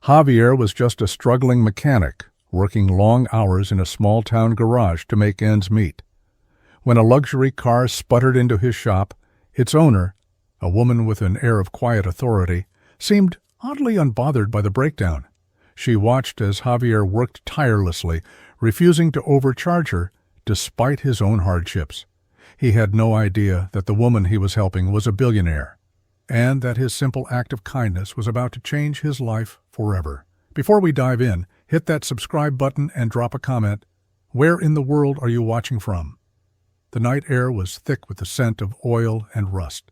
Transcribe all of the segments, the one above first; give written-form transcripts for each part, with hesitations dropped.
Javier was just a struggling mechanic, working long hours in a small-town garage to make ends meet. When a luxury car sputtered into his shop, its owner, a woman with an air of quiet authority, seemed oddly unbothered by the breakdown. She watched as Javier worked tirelessly, refusing to overcharge her despite his own hardships. He had no idea that the woman he was helping was a billionaire, and that his simple act of kindness was about to change his life forever. Before we dive in, hit that subscribe button and drop a comment. Where in the world are you watching from? The night air was thick with the scent of oil and rust.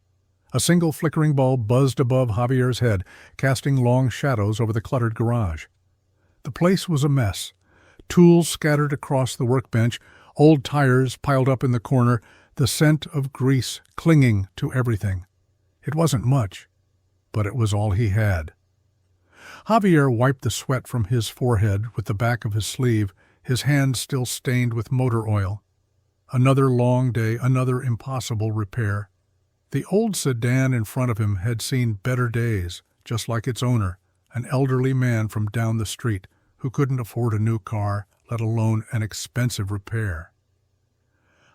A single flickering bulb buzzed above Javier's head, casting long shadows over the cluttered garage. The place was a mess. Tools scattered across the workbench, old tires piled up in the corner, the scent of grease clinging to everything. It wasn't much, but it was all he had. Javier wiped the sweat from his forehead with the back of his sleeve, his hands still stained with motor oil. Another long day, another impossible repair. The old sedan in front of him had seen better days, just like its owner, an elderly man from down the street who couldn't afford a new car, let alone an expensive repair.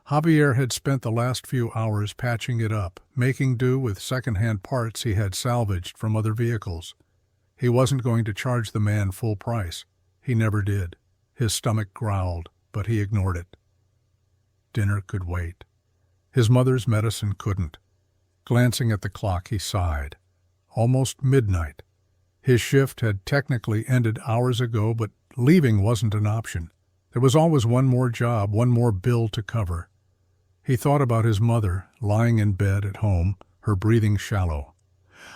Javier had spent the last few hours patching it up, making do with second-hand parts he had salvaged from other vehicles. He wasn't going to charge the man full price. He never did. His stomach growled, but he ignored it. Dinner could wait. His mother's medicine couldn't. Glancing at the clock, he sighed. Almost midnight. His shift had technically ended hours ago, but leaving wasn't an option. There was always one more job, one more bill to cover. He thought about his mother, lying in bed at home, her breathing shallow.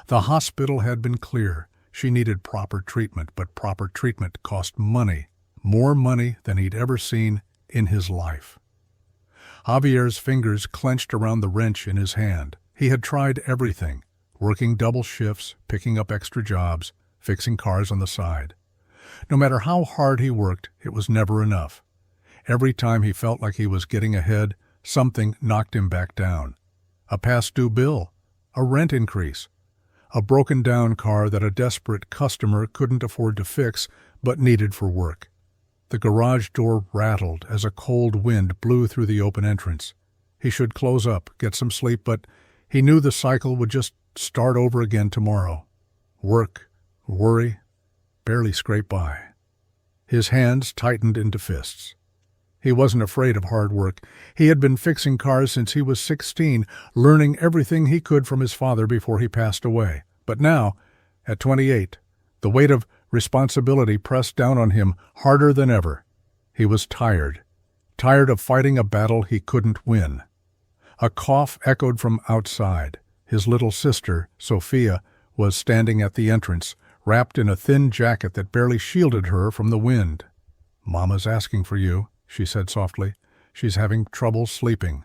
The hospital had been clear. She needed proper treatment, but proper treatment cost money, more money than he'd ever seen in his life. Javier's fingers clenched around the wrench in his hand. He had tried everything, working double shifts, picking up extra jobs, fixing cars on the side. No matter how hard he worked, it was never enough. Every time he felt like he was getting ahead, something knocked him back down. A past-due bill, a rent increase, a broken-down car that a desperate customer couldn't afford to fix but needed for work. The garage door rattled as a cold wind blew through the open entrance. He should close up, get some sleep, but he knew the cycle would just start over again tomorrow. Work, worry, barely scrape by. His hands tightened into fists. He wasn't afraid of hard work. He had been fixing cars since he was 16, learning everything he could from his father before he passed away. But now, at 28, the weight of responsibility pressed down on him harder than ever. He was tired of fighting a battle he couldn't win. A cough echoed from outside. His little sister, Sophia, was standing at the entrance, wrapped in a thin jacket that barely shielded her from the wind. "Mama's asking for you," she said softly. "She's having trouble sleeping."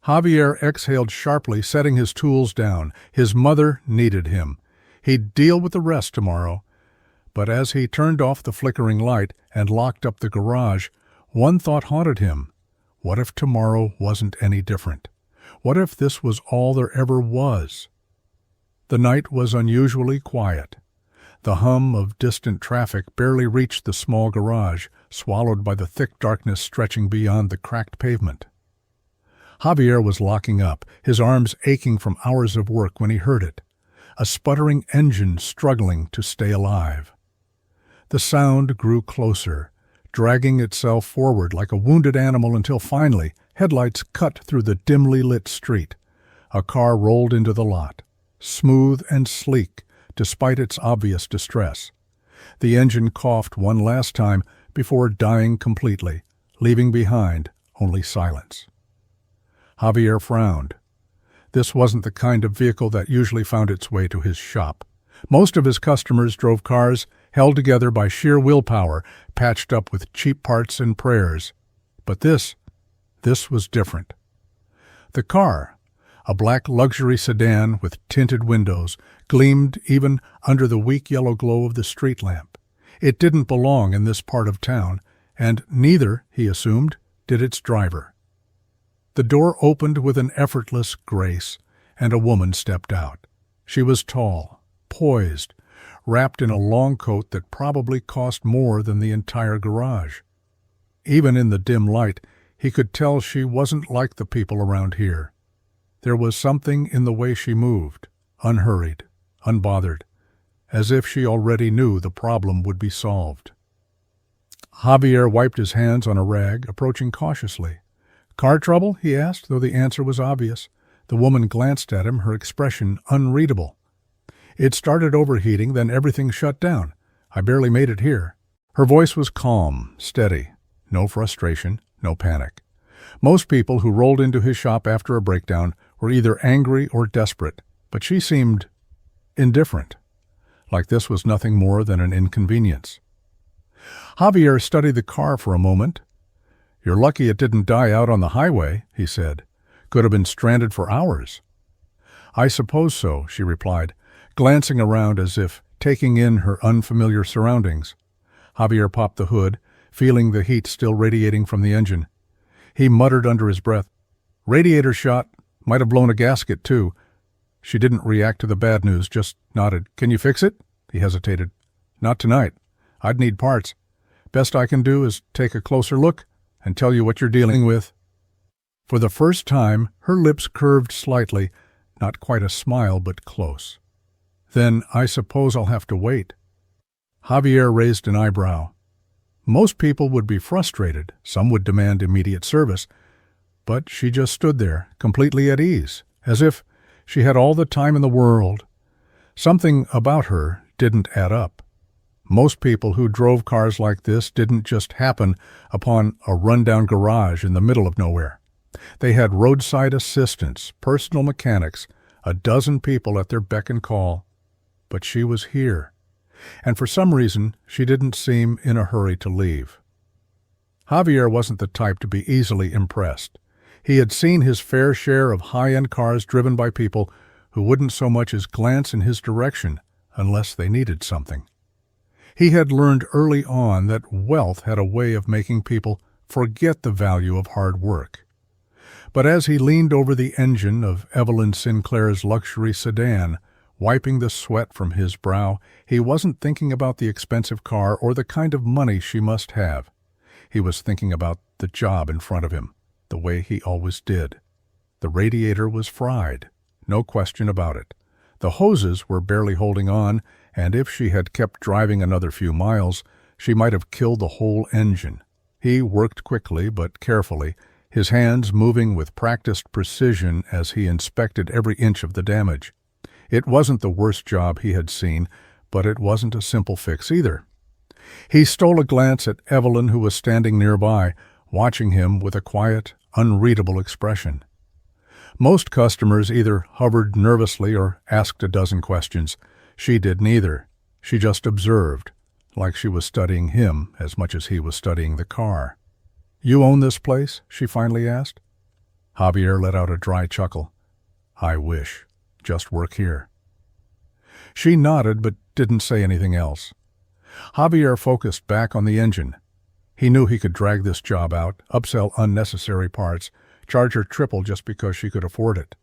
Javier exhaled sharply, setting his tools down. His mother needed him. He'd deal with the rest tomorrow. But as he turned off the flickering light and locked up the garage, one thought haunted him. What if tomorrow wasn't any different? What if this was all there ever was? The night was unusually quiet. The hum of distant traffic barely reached the small garage, swallowed by the thick darkness stretching beyond the cracked pavement. Javier was locking up, his arms aching from hours of work when he heard it. A sputtering engine struggling to stay alive. The sound grew closer, dragging itself forward like a wounded animal until finally headlights cut through the dimly lit street. A car rolled into the lot, smooth and sleek despite its obvious distress. The engine coughed one last time before dying completely, leaving behind only silence. Javier frowned. This wasn't the kind of vehicle that usually found its way to his shop. Most of his customers drove cars held together by sheer willpower, patched up with cheap parts and prayers. But this was different. The car, a black luxury sedan with tinted windows, gleamed even under the weak yellow glow of the street lamp. It didn't belong in this part of town, and neither, he assumed, did its driver. The door opened with an effortless grace, and a woman stepped out. She was tall, poised, wrapped in a long coat that probably cost more than the entire garage. Even in the dim light, he could tell she wasn't like the people around here. There was something in the way she moved, unhurried, unbothered, as if she already knew the problem would be solved. Javier wiped his hands on a rag, approaching cautiously. "Car trouble?" he asked, though the answer was obvious. The woman glanced at him, her expression unreadable. "It started overheating, then everything shut down. I barely made it here." Her voice was calm, steady. No frustration, no panic. Most people who rolled into his shop after a breakdown were either angry or desperate, but she seemed indifferent, like this was nothing more than an inconvenience. Javier studied the car for a moment. "You're lucky it didn't die out on the highway," he said. "Could have been stranded for hours." "I suppose so," she replied, glancing around as if taking in her unfamiliar surroundings. Javier popped the hood, feeling the heat still radiating from the engine. He muttered under his breath, "Radiator shot. Might have blown a gasket, too." She didn't react to the bad news, just nodded. "Can you fix it?" He hesitated. "Not tonight. I'd need parts. Best I can do is take a closer look and tell you what you're dealing with." For the first time, her lips curved slightly, not quite a smile, but close. "Then I suppose I'll have to wait." Javier raised an eyebrow. Most people would be frustrated, some would demand immediate service, but she just stood there, completely at ease, as if she had all the time in the world. Something about her didn't add up. Most people who drove cars like this didn't just happen upon a rundown garage in the middle of nowhere. They had roadside assistants, personal mechanics, a dozen people at their beck and call. But she was here, and for some reason she didn't seem in a hurry to leave. Javier wasn't the type to be easily impressed. He had seen his fair share of high-end cars driven by people who wouldn't so much as glance in his direction unless they needed something. He had learned early on that wealth had a way of making people forget the value of hard work. But as he leaned over the engine of Evelyn Sinclair's luxury sedan, wiping the sweat from his brow, he wasn't thinking about the expensive car or the kind of money she must have. He was thinking about the job in front of him, the way he always did. The radiator was fried, no question about it. The hoses were barely holding on, and if she had kept driving another few miles, she might have killed the whole engine. He worked quickly but carefully, his hands moving with practiced precision as he inspected every inch of the damage. It wasn't the worst job he had seen, but it wasn't a simple fix either. He stole a glance at Evelyn, who was standing nearby, watching him with a quiet, unreadable expression. Most customers either hovered nervously or asked a dozen questions. She did neither. She just observed, like she was studying him as much as he was studying the car. "You own this place?" she finally asked. Javier let out a dry chuckle. "I wish. Just work here." She nodded but didn't say anything else. Javier focused back on the engine. He knew he could drag this job out, upsell unnecessary parts, charge her triple just because she could afford it.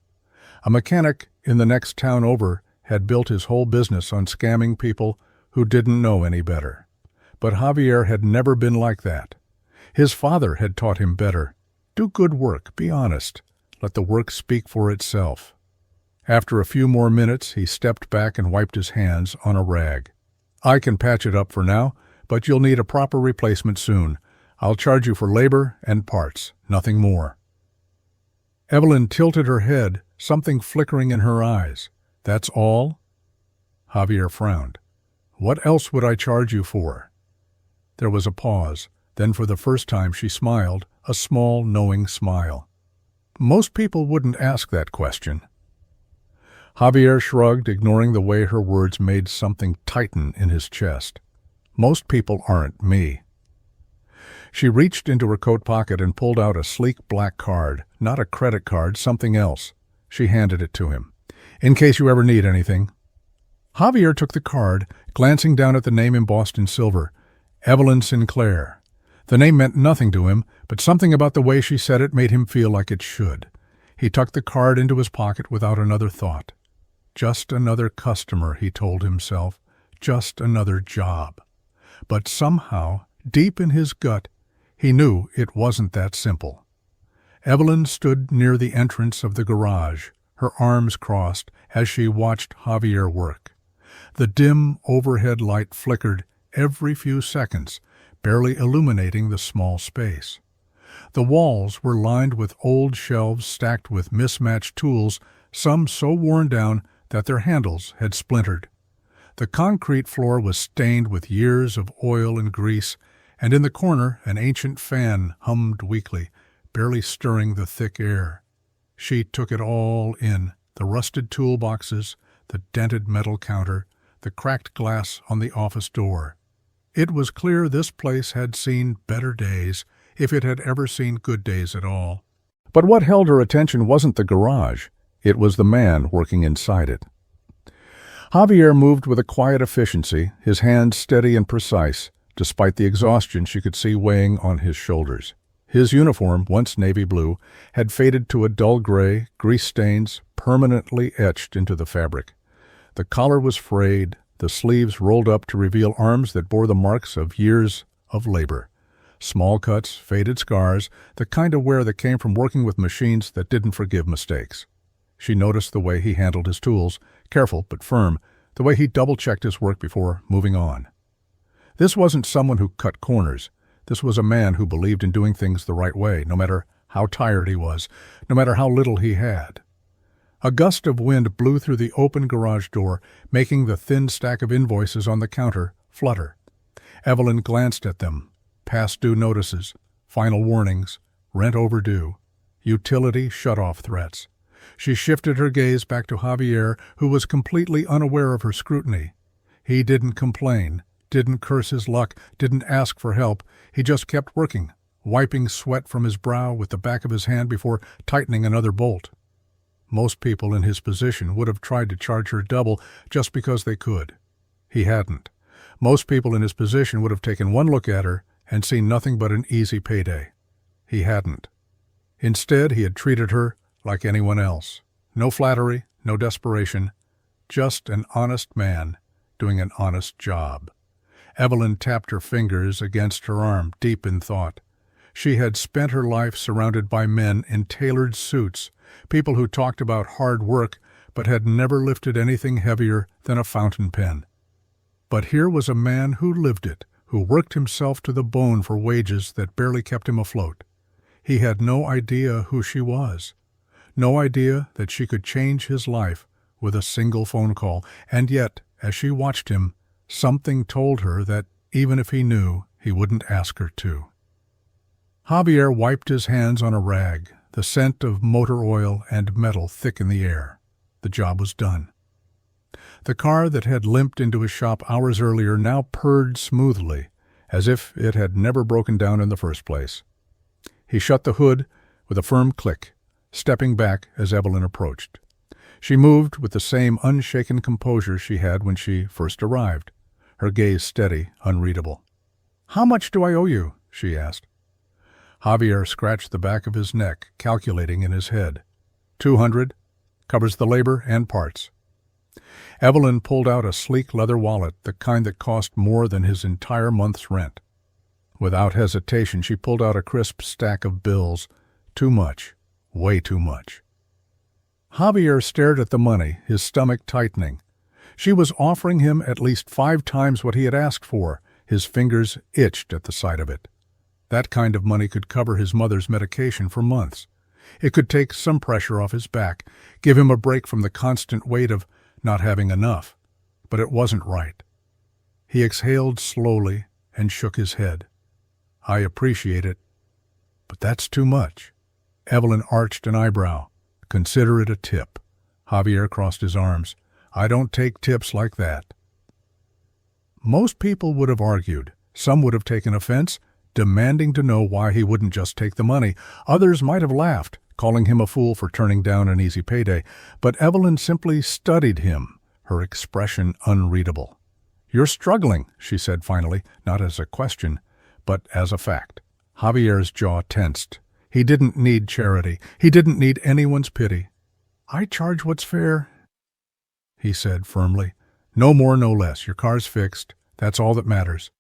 A mechanic in the next town over had built his whole business on scamming people who didn't know any better. But Javier had never been like that. His father had taught him better. Do good work, be honest. Let the work speak for itself. After a few more minutes, he stepped back and wiped his hands on a rag. "I can patch it up for now, but you'll need a proper replacement soon. I'll charge you for labor and parts, nothing more." Evelyn tilted her head, something flickering in her eyes. "That's all?" Javier frowned. "What else would I charge you for?" There was a pause. Then for the first time she smiled, a small, knowing smile. Most people wouldn't ask that question. Javier shrugged, ignoring the way her words made something tighten in his chest. "Most people aren't me." She reached into her coat pocket and pulled out a sleek black card, not a credit card, something else. She handed it to him. "In case you ever need anything." Javier took the card, glancing down at the name embossed in silver. Evelyn Sinclair. The name meant nothing to him, but something about the way she said it made him feel like it should. He tucked the card into his pocket without another thought. Just another customer, he told himself. just another job. But somehow, deep in his gut, he knew it wasn't that simple. Evelyn stood near the entrance of the garage, her arms crossed as she watched Javier work. The dim overhead light flickered every few seconds, barely illuminating the small space. The walls were lined with old shelves stacked with mismatched tools, some so worn down that their handles had splintered. The concrete floor was stained with years of oil and grease, and in the corner an ancient fan hummed weakly, barely stirring the thick air. She took it all in, the rusted toolboxes, the dented metal counter, the cracked glass on the office door. It was clear this place had seen better days, if it had ever seen good days at all. But what held her attention wasn't the garage. It was the man working inside it. Javier moved with a quiet efficiency, his hands steady and precise, despite the exhaustion she could see weighing on his shoulders. His uniform, once navy blue, had faded to a dull gray, grease stains permanently etched into the fabric. The collar was frayed, the sleeves rolled up to reveal arms that bore the marks of years of labor. Small cuts, faded scars, the kind of wear that came from working with machines that didn't forgive mistakes. She noticed the way he handled his tools, careful but firm, the way he double-checked his work before moving on. This wasn't someone who cut corners. This was a man who believed in doing things the right way, no matter how tired he was, no matter how little he had. A gust of wind blew through the open garage door, making the thin stack of invoices on the counter flutter. Evelyn glanced at them. Past due notices, final warnings, rent overdue, utility shut-off threats. She shifted her gaze back to Javier, who was completely unaware of her scrutiny. He didn't complain, didn't curse his luck, didn't ask for help. He just kept working, wiping sweat from his brow with the back of his hand before tightening another bolt. Most people in his position would have tried to charge her double just because they could. He hadn't. Most people in his position would have taken one look at her and seen nothing but an easy payday. He hadn't. Instead, he had treated her like anyone else. No flattery, no desperation, just an honest man doing an honest job. Evelyn tapped her fingers against her arm, deep in thought. She had spent her life surrounded by men in tailored suits, people who talked about hard work but had never lifted anything heavier than a fountain pen. But here was a man who lived it, who worked himself to the bone for wages that barely kept him afloat. He had no idea who she was, no idea that she could change his life with a single phone call, and yet, as she watched him, something told her that even if he knew, he wouldn't ask her to. Javier wiped his hands on a rag, the scent of motor oil and metal thick in the air. The job was done. The car that had limped into his shop hours earlier now purred smoothly, as if it had never broken down in the first place. He shut the hood with a firm click, stepping back as Evelyn approached. She moved with the same unshaken composure she had when she first arrived, her gaze steady, unreadable. "How much do I owe you?" she asked. Javier scratched the back of his neck, calculating in his head. 200, covers the labor and parts. Evelyn pulled out a sleek leather wallet, the kind that cost more than his entire month's rent. Without hesitation, she pulled out a crisp stack of bills. Too much. Way too much. Javier stared at the money, his stomach tightening. She was offering him at least 5 times what he had asked for. His fingers itched at the sight of it. That kind of money could cover his mother's medication for months. It could take some pressure off his back, give him a break from the constant weight of not having enough. But it wasn't right. He exhaled slowly and shook his head. "I appreciate it, but that's too much." Evelyn arched an eyebrow. "Consider it a tip." Javier crossed his arms. "I don't take tips like that." Most people would have argued. Some would have taken offense, demanding to know why he wouldn't just take the money. Others might have laughed, calling him a fool for turning down an easy payday. But Evelyn simply studied him, her expression unreadable. "You're struggling," she said finally, not as a question, but as a fact. Javier's jaw tensed. He didn't need charity. He didn't need anyone's pity. "I charge what's fair," he said firmly. No more, no less. Your car's fixed. That's all that matters."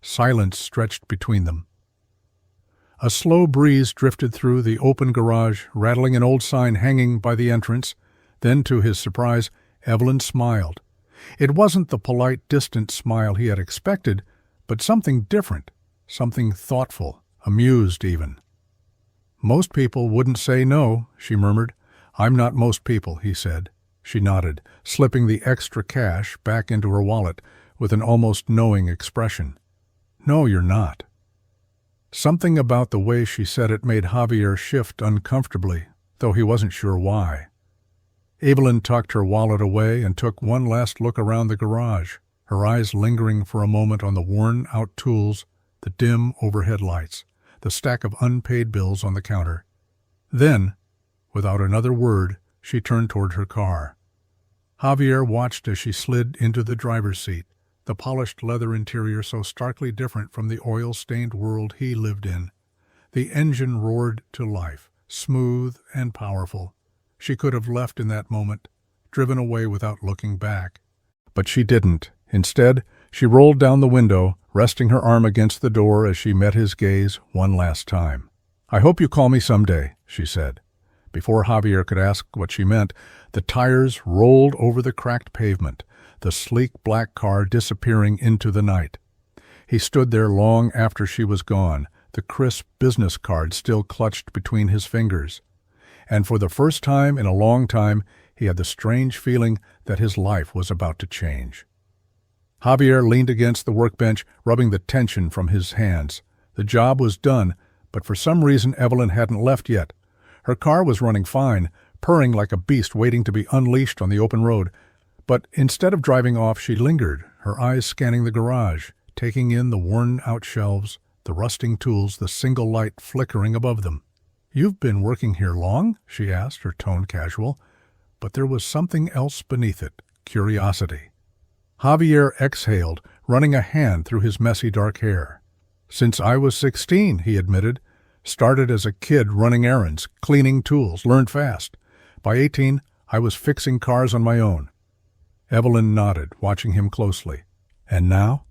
Silence stretched between them. A slow breeze drifted through the open garage, rattling an old sign hanging by the entrance. Then, to his surprise, Evelyn smiled. It wasn't the polite, distant smile he had expected, but something different, something thoughtful, amused even. "Most people wouldn't say no," she murmured. "I'm not most people," he said. She nodded, slipping the extra cash back into her wallet with an almost knowing expression. "No, you're not." Something about the way she said it made Javier shift uncomfortably, though he wasn't sure why. Evelyn tucked her wallet away and took one last look around the garage, her eyes lingering for a moment on the worn-out tools, the dim overhead lights, the stack of unpaid bills on the counter. Then, without another word, she turned toward her car. Javier watched as she slid into the driver's seat, the polished leather interior so starkly different from the oil-stained world he lived in. The engine roared to life, smooth and powerful. She could have left in that moment, driven away without looking back. But she didn't. Instead, she rolled down the window, resting her arm against the door as she met his gaze one last time. "I hope you call me someday," she said. Before Javier could ask what she meant, the tires rolled over the cracked pavement, the sleek black car disappearing into the night. He stood there long after she was gone, the crisp business card still clutched between his fingers. And for the first time in a long time, he had the strange feeling that his life was about to change. Javier leaned against the workbench, rubbing the tension from his hands. The job was done, but for some reason Evelyn hadn't left yet. Her car was running fine, purring like a beast waiting to be unleashed on the open road. But instead of driving off, she lingered, her eyes scanning the garage, taking in the worn-out shelves, the rusting tools, the single light flickering above them. "You've been working here long?" she asked, her tone casual. But there was something else beneath it, curiosity. Javier exhaled, running a hand through his messy dark hair. "Since I was 16, he admitted. Started as a kid running errands, cleaning tools, learned fast. By 18, I was fixing cars on my own." Evelyn nodded, watching him closely. "And now?"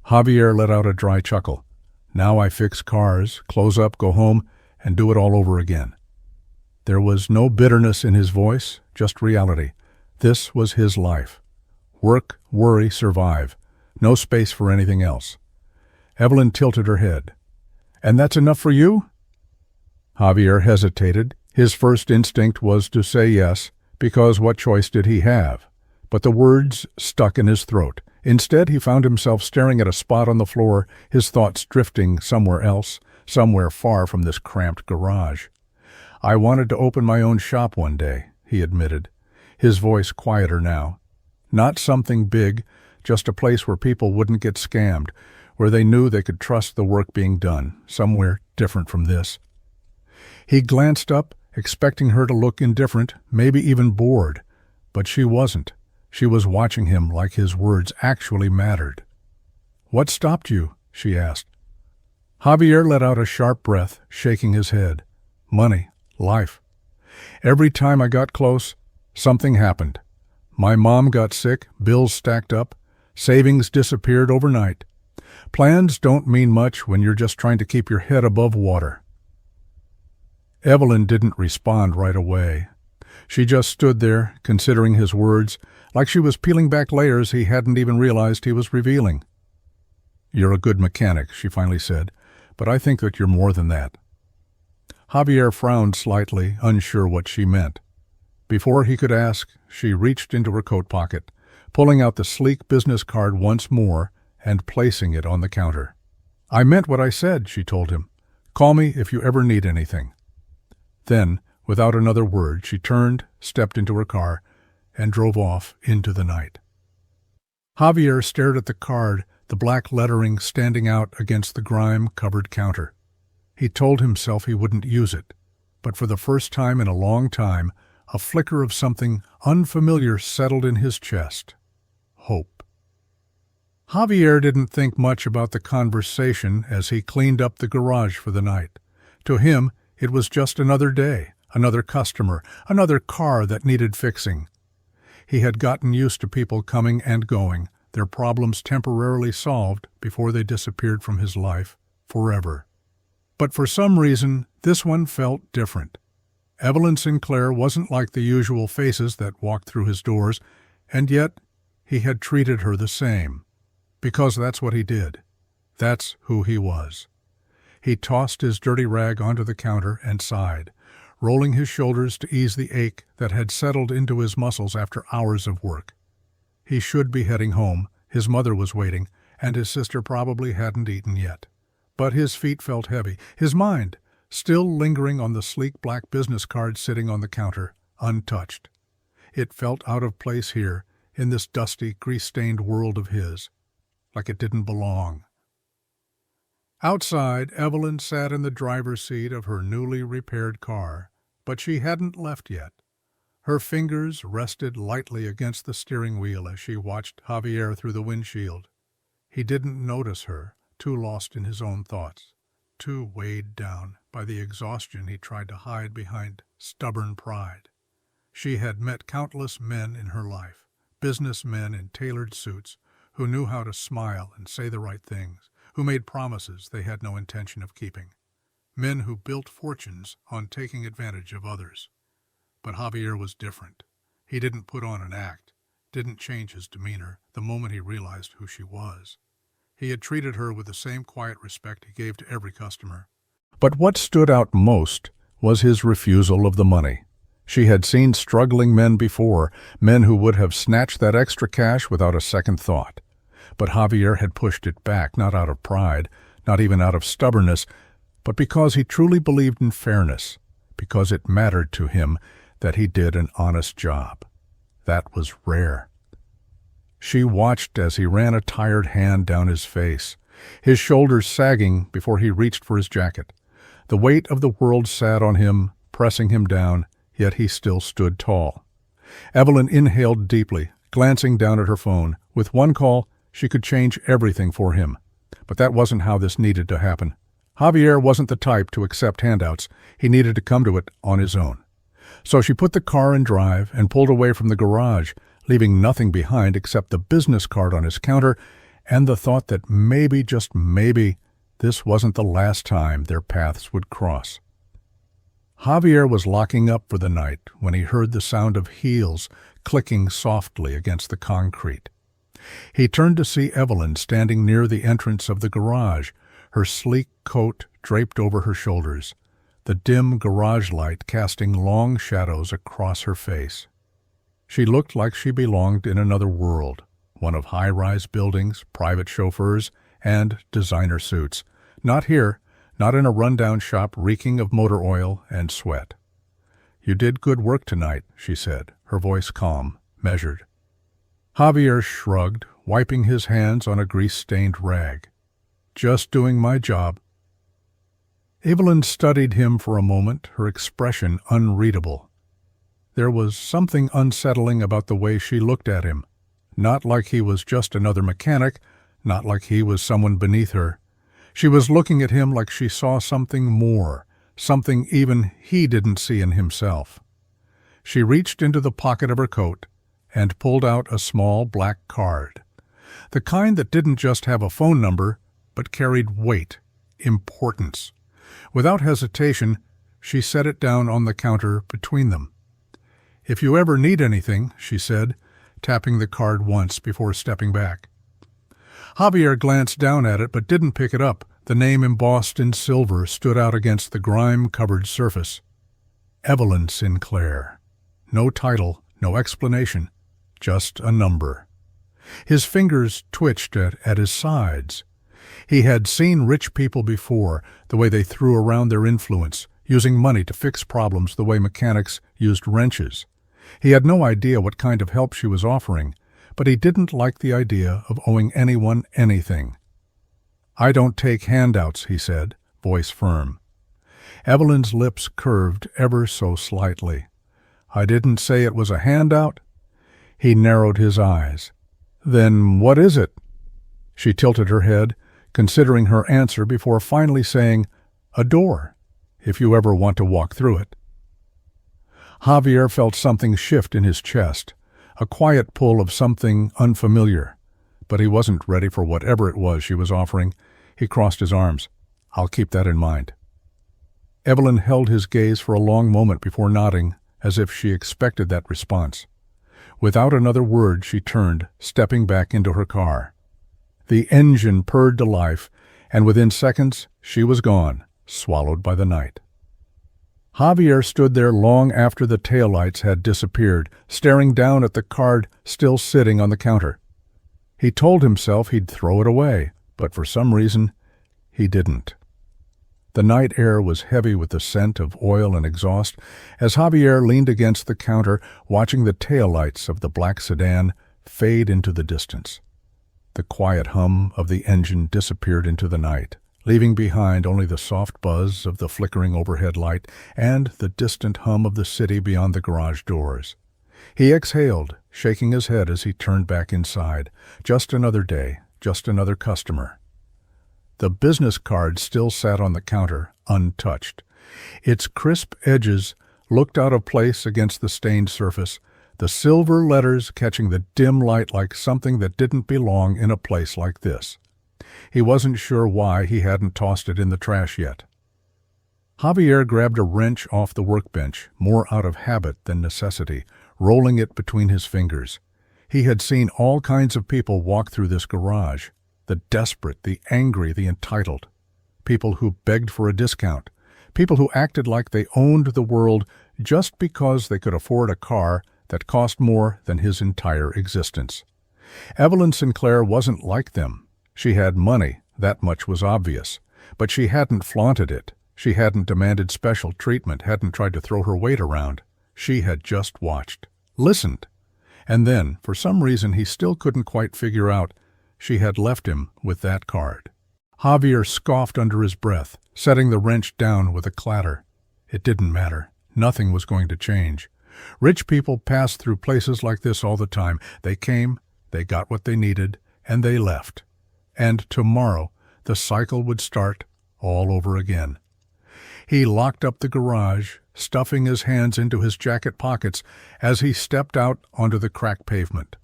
Javier let out a dry chuckle. "Now I fix cars, close up, go home, and do it all over again." There was no bitterness in his voice, just reality. This was his life. Work, worry, survive. No space for anything else. Evelyn tilted her head. "And that's enough for you?" Javier hesitated. His first instinct was to say yes, because what choice did he have? But the words stuck in his throat. Instead, he found himself staring at a spot on the floor, his thoughts drifting somewhere else, somewhere far from this cramped garage. "I wanted to open my own shop one day," he admitted, his voice quieter now. "Not something big, just a place where people wouldn't get scammed, where they knew they could trust the work being done, somewhere different from this." He glanced up, expecting her to look indifferent, maybe even bored, but she wasn't. She was watching him like his words actually mattered. "What stopped you?" she asked. Javier let out a sharp breath, shaking his head. "Money, life. Every time I got close, something happened. My mom got sick, bills stacked up, savings disappeared overnight. Plans don't mean much when you're just trying to keep your head above water." Evelyn didn't respond right away. She just stood there, considering his words, like she was peeling back layers he hadn't even realized he was revealing. "You're a good mechanic," she finally said, "but I think that you're more than that." Javier frowned slightly, unsure what she meant. Before he could ask, she reached into her coat pocket, pulling out the sleek business card once more and placing it on the counter. "I meant what I said," she told him. "Call me if you ever need anything." Then, without another word, she turned, stepped into her car, and drove off into the night. Javier stared at the card, the black lettering standing out against the grime-covered counter. He told himself he wouldn't use it, but for the first time in a long time, a flicker of something unfamiliar settled in his chest. Hope. Javier didn't think much about the conversation as he cleaned up the garage for the night. To him, it was just another day, another customer, another car that needed fixing. He had gotten used to people coming and going, their problems temporarily solved before they disappeared from his life, forever. But for some reason, this one felt different. Evelyn Sinclair wasn't like the usual faces that walked through his doors, and yet he had treated her the same. Because that's what he did. That's who he was. He tossed his dirty rag onto the counter and sighed, rolling his shoulders to ease the ache that had settled into his muscles after hours of work. He should be heading home. His mother was waiting, and his sister probably hadn't eaten yet. But his feet felt heavy, his mind still lingering on the sleek black business card sitting on the counter, untouched. It felt out of place here, in this dusty, grease-stained world of his, like it didn't belong. Outside, Evelyn sat in the driver's seat of her newly repaired car, but she hadn't left yet. Her fingers rested lightly against the steering wheel as she watched Javier through the windshield. He didn't notice her, too lost in his own thoughts, too weighed down by the exhaustion he tried to hide behind stubborn pride. She had met countless men in her life, businessmen in tailored suits, who knew how to smile and say the right things, who made promises they had no intention of keeping. Men who built fortunes on taking advantage of others. But Javier was different. He didn't put on an act, didn't change his demeanor the moment he realized who she was. He had treated her with the same quiet respect he gave to every customer. But what stood out most was his refusal of the money. She had seen struggling men before, men who would have snatched that extra cash without a second thought. But Javier had pushed it back, not out of pride, not even out of stubbornness, but because he truly believed in fairness, because it mattered to him that he did an honest job. That was rare. She watched as he ran a tired hand down his face, his shoulders sagging before he reached for his jacket. The weight of the world sat on him, pressing him down, yet he still stood tall. Evelyn inhaled deeply, glancing down at her phone. With one call, she could change everything for him. But that wasn't how this needed to happen. Javier wasn't the type to accept handouts. He needed to come to it on his own. So she put the car in drive and pulled away from the garage, leaving nothing behind except the business card on his counter and the thought that maybe, just maybe, this wasn't the last time their paths would cross. Javier was locking up for the night when he heard the sound of heels clicking softly against the concrete. He turned to see Evelyn standing near the entrance of the garage, her sleek coat draped over her shoulders, the dim garage light casting long shadows across her face. She looked like she belonged in another world, one of high-rise buildings, private chauffeurs, and designer suits. Not here, not in a rundown shop reeking of motor oil and sweat. "You did good work tonight," she said, her voice calm, measured. Javier shrugged, wiping his hands on a grease-stained rag. "Just doing my job." Evelyn studied him for a moment, her expression unreadable. There was something unsettling about the way she looked at him. Not like he was just another mechanic, not like he was someone beneath her. She was looking at him like she saw something more, something even he didn't see in himself. She reached into the pocket of her coat and pulled out a small black card. The kind that didn't just have a phone number, but carried weight, importance. Without hesitation, she set it down on the counter between them. "If you ever need anything," she said, tapping the card once before stepping back. Javier glanced down at it but didn't pick it up. The name embossed in silver stood out against the grime-covered surface. Evelyn Sinclair. No title, no explanation, just a number. His fingers twitched at his sides. He had seen rich people before, the way they threw around their influence, using money to fix problems the way mechanics used wrenches. He had no idea what kind of help she was offering, but he didn't like the idea of owing anyone anything. "I don't take handouts," he said, voice firm. Evelyn's lips curved ever so slightly. "I didn't say it was a handout." He narrowed his eyes. "Then what is it?" She tilted her head, considering her answer before finally saying, "A door, if you ever want to walk through it." Javier felt something shift in his chest, a quiet pull of something unfamiliar. But he wasn't ready for whatever it was she was offering. He crossed his arms. "I'll keep that in mind." Evelyn held his gaze for a long moment before nodding, as if she expected that response. Without another word, she turned, stepping back into her car. The engine purred to life, and within seconds she was gone, swallowed by the night. Javier stood there long after the taillights had disappeared, staring down at the card still sitting on the counter. He told himself he'd throw it away, but for some reason, he didn't. The night air was heavy with the scent of oil and exhaust as Javier leaned against the counter, watching the taillights of the black sedan fade into the distance. The quiet hum of the engine disappeared into the night, leaving behind only the soft buzz of the flickering overhead light and the distant hum of the city beyond the garage doors. He exhaled, shaking his head as he turned back inside. Just another day, just another customer. The business card still sat on the counter, untouched. Its crisp edges looked out of place against the stained surface, the silver letters catching the dim light like something that didn't belong in a place like this. He wasn't sure why he hadn't tossed it in the trash yet. Javier grabbed a wrench off the workbench, more out of habit than necessity, rolling it between his fingers. He had seen all kinds of people walk through this garage. The desperate, the angry, the entitled. People who begged for a discount. People who acted like they owned the world just because they could afford a car that cost more than his entire existence. Evelyn Sinclair wasn't like them. She had money, that much was obvious. But she hadn't flaunted it. She hadn't demanded special treatment, hadn't tried to throw her weight around. She had just watched, listened. And then, for some reason he still couldn't quite figure out, she had left him with that card. Javier scoffed under his breath, setting the wrench down with a clatter. It didn't matter. Nothing was going to change. Rich people passed through places like this all the time. They came, they got what they needed, and they left. And tomorrow, the cycle would start all over again. He locked up the garage, stuffing his hands into his jacket pockets as he stepped out onto the cracked pavement.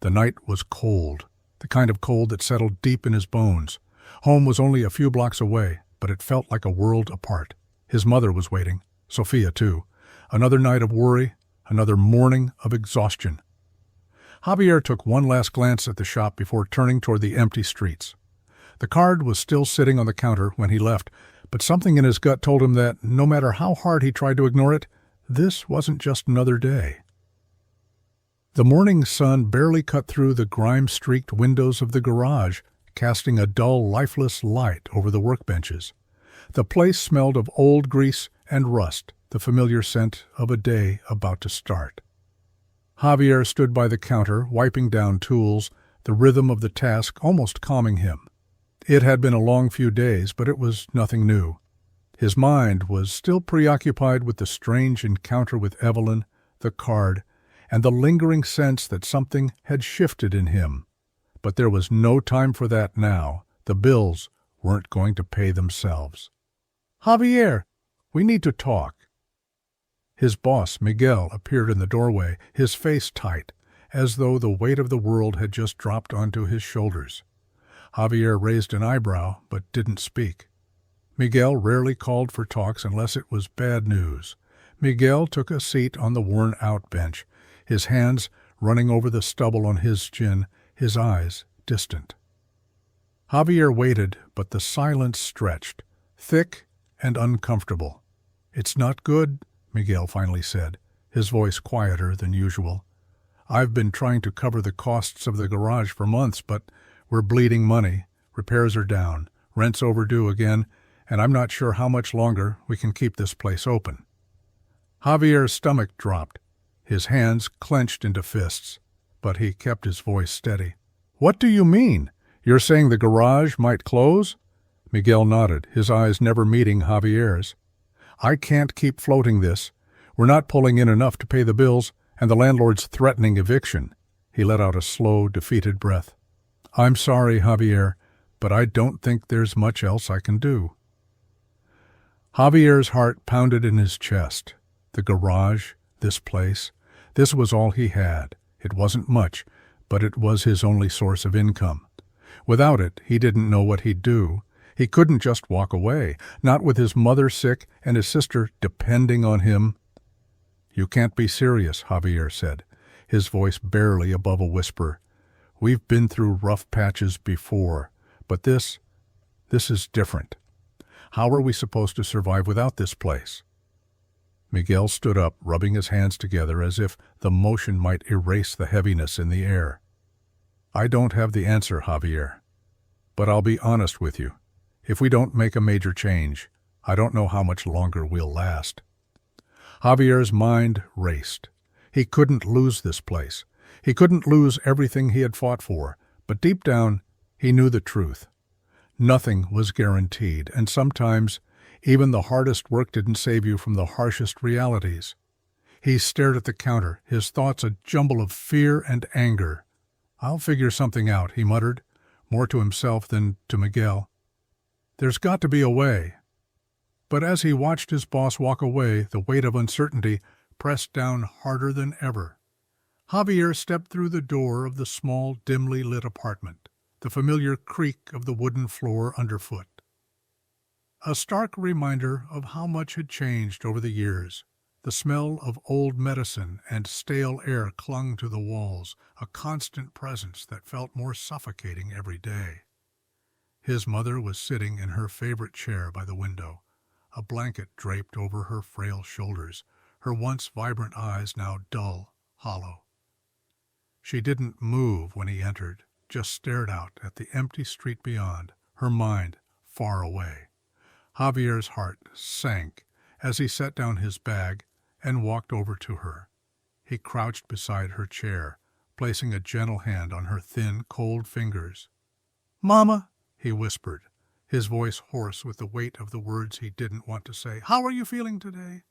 The night was cold. The kind of cold that settled deep in his bones. Home was only a few blocks away, but it felt like a world apart. His mother was waiting, Sophia too. Another night of worry, another morning of exhaustion. Javier took one last glance at the shop before turning toward the empty streets. The card was still sitting on the counter when he left, but something in his gut told him that, no matter how hard he tried to ignore it, this wasn't just another day. The morning sun barely cut through the grime-streaked windows of the garage, casting a dull, lifeless light over the workbenches. The place smelled of old grease and rust, the familiar scent of a day about to start. Javier stood by the counter, wiping down tools, the rhythm of the task almost calming him. It had been a long few days, but it was nothing new. His mind was still preoccupied with the strange encounter with Evelyn, the card, and the lingering sense that something had shifted in him. But there was no time for that now. The bills weren't going to pay themselves. "Javier, we need to talk." His boss, Miguel, appeared in the doorway, his face tight, as though the weight of the world had just dropped onto his shoulders. Javier raised an eyebrow, but didn't speak. Miguel rarely called for talks unless it was bad news. Miguel took a seat on the worn-out bench, his hands running over the stubble on his chin, his eyes distant. Javier waited, but the silence stretched, thick and uncomfortable. "It's not good," Miguel finally said, his voice quieter than usual. "I've been trying to cover the costs of the garage for months, but we're bleeding money. Repairs are down, rent's overdue again, and I'm not sure how much longer we can keep this place open." Javier's stomach dropped. His hands clenched into fists, but he kept his voice steady. "What do you mean? You're saying the garage might close?" Miguel nodded, his eyes never meeting Javier's. "I can't keep floating this. We're not pulling in enough to pay the bills, and the landlord's threatening eviction." He let out a slow, defeated breath. "I'm sorry, Javier, but I don't think there's much else I can do." Javier's heart pounded in his chest. The garage, this place, this was all he had. It wasn't much, but it was his only source of income. Without it, he didn't know what he'd do. He couldn't just walk away, not with his mother sick and his sister depending on him. "You can't be serious," Javier said, his voice barely above a whisper. "We've been through rough patches before, but this is different. How are we supposed to survive without this place?" Miguel stood up, rubbing his hands together as if the motion might erase the heaviness in the air. "I don't have the answer, Javier. But I'll be honest with you. If we don't make a major change, I don't know how much longer we'll last." Javier's mind raced. He couldn't lose this place. He couldn't lose everything he had fought for, but deep down, he knew the truth. Nothing was guaranteed, and sometimes even the hardest work didn't save you from the harshest realities. He stared at the counter, his thoughts a jumble of fear and anger. "I'll figure something out," he muttered, more to himself than to Miguel. "There's got to be a way." But as he watched his boss walk away, the weight of uncertainty pressed down harder than ever. Javier stepped through the door of the small, dimly lit apartment, the familiar creak of the wooden floor underfoot. A stark reminder of how much had changed over the years. The smell of old medicine and stale air clung to the walls, a constant presence that felt more suffocating every day. His mother was sitting in her favorite chair by the window, a blanket draped over her frail shoulders, her once vibrant eyes now dull, hollow. She didn't move when he entered, just stared out at the empty street beyond, her mind far away. Javier's heart sank as he set down his bag and walked over to her. He crouched beside her chair, placing a gentle hand on her thin, cold fingers. "Mama," he whispered, his voice hoarse with the weight of the words he didn't want to say. "How are you feeling today?"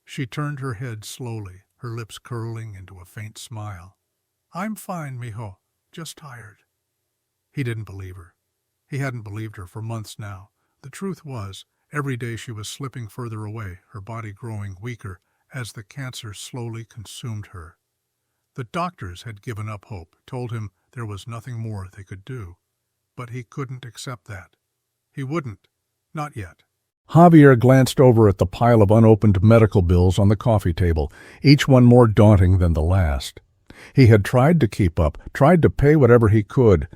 She turned her head slowly, her lips curling into a faint smile. "I'm fine, mijo, just tired." He didn't believe her. He hadn't believed her for months now. The truth was, every day she was slipping further away, her body growing weaker as the cancer slowly consumed her. The doctors had given up hope, told him there was nothing more they could do. But he couldn't accept that. He wouldn't. Not yet. Javier glanced over at the pile of unopened medical bills on the coffee table, each one more daunting than the last. He had tried to keep up, tried to pay whatever he could,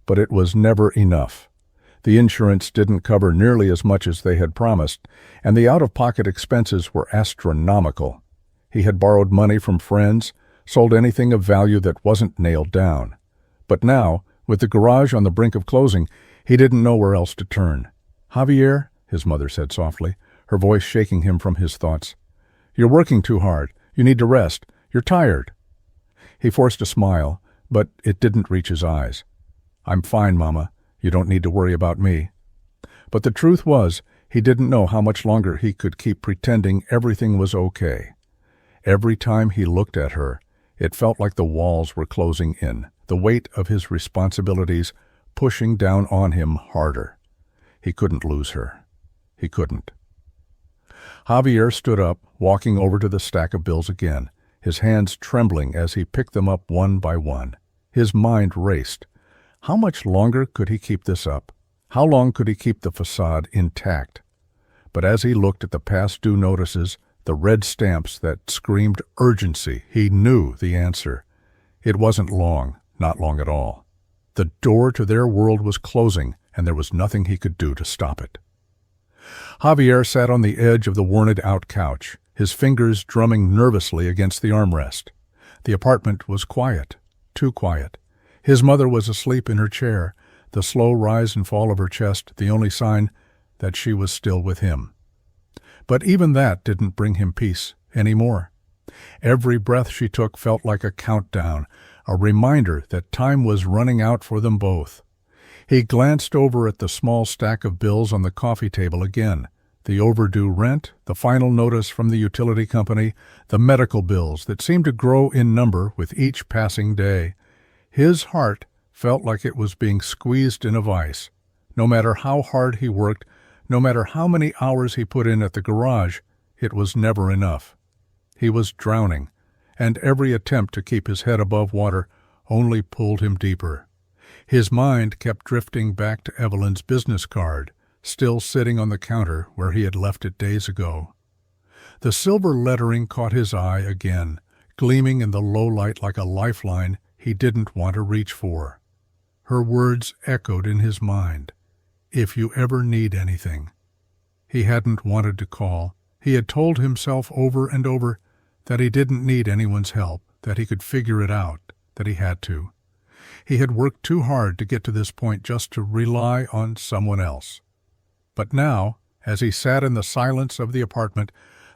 but it was never enough. The insurance didn't cover nearly as much as they had promised, and the out-of-pocket expenses were astronomical. He had borrowed money from friends, sold anything of value that wasn't nailed down. But now, with the garage on the brink of closing, he didn't know where else to turn. "Javier," his mother said softly, her voice shaking him from his thoughts. "You're working too hard. You need to rest. You're tired." He forced a smile, but it didn't reach his eyes. "I'm fine, Mama. You don't need to worry about me." But the truth was, he didn't know how much longer he could keep pretending everything was okay. Every time he looked at her, it felt like the walls were closing in, the weight of his responsibilities pushing down on him harder. He couldn't lose her. He couldn't. Javier stood up, walking over to the stack of bills again, his hands trembling as he picked them up one by one. His mind raced. How much longer could he keep this up? How long could he keep the facade intact? But as he looked at the past due notices, the red stamps that screamed urgency, he knew the answer. It wasn't long, not long at all. The door to their world was closing, and there was nothing he could do to stop it. Javier sat on the edge of the worn-out couch, his fingers drumming nervously against the armrest. The apartment was quiet, too quiet. His mother was asleep in her chair, the slow rise and fall of her chest the only sign that she was still with him. But even that didn't bring him peace anymore. Every breath she took felt like a countdown, a reminder that time was running out for them both. He glanced over at the small stack of bills on the coffee table again, the overdue rent, the final notice from the utility company, the medical bills that seemed to grow in number with each passing day. His heart felt like it was being squeezed in a vice. No matter how hard he worked, no matter how many hours he put in at the garage, it was never enough. He was drowning, and every attempt to keep his head above water only pulled him deeper. His mind kept drifting back to Evelyn's business card, still sitting on the counter where he had left it days ago. The silver lettering caught his eye again, gleaming in the low light like a lifeline he didn't want to reach for. Her words echoed in his mind. If you ever need anything. He hadn't wanted to call. He had told himself over and over that he didn't need anyone's help, that he could figure it out, that he had to. He had worked too hard to get to this point just to rely on someone else. But now, as he sat in the silence of the apartment,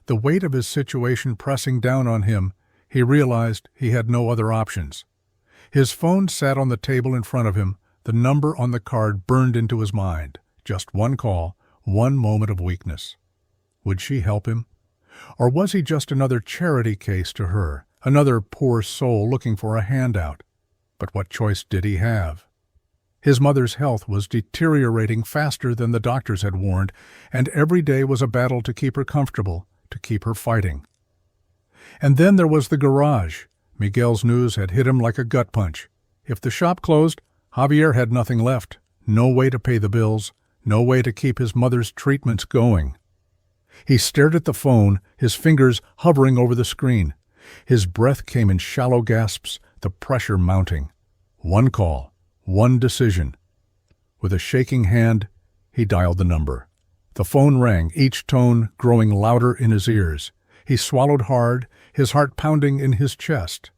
the weight of his situation pressing down on him, he realized he had no other options. His phone sat on the table in front of him. The number on the card burned into his mind. Just one call, one moment of weakness. Would she help him? Or was he just another charity case to her, another poor soul looking for a handout? But what choice did he have? His mother's health was deteriorating faster than the doctors had warned, and every day was a battle to keep her comfortable, to keep her fighting. And then there was the garage. Miguel's news had hit him like a gut punch. If the shop closed, Javier had nothing left, no way to pay the bills, no way to keep his mother's treatments going. He stared at the phone, his fingers hovering over the screen. His breath came in shallow gasps, the pressure mounting. One call, one decision. With a shaking hand, he dialed the number. The phone rang, each tone growing louder in his ears. He swallowed hard, his heart pounding in his chest.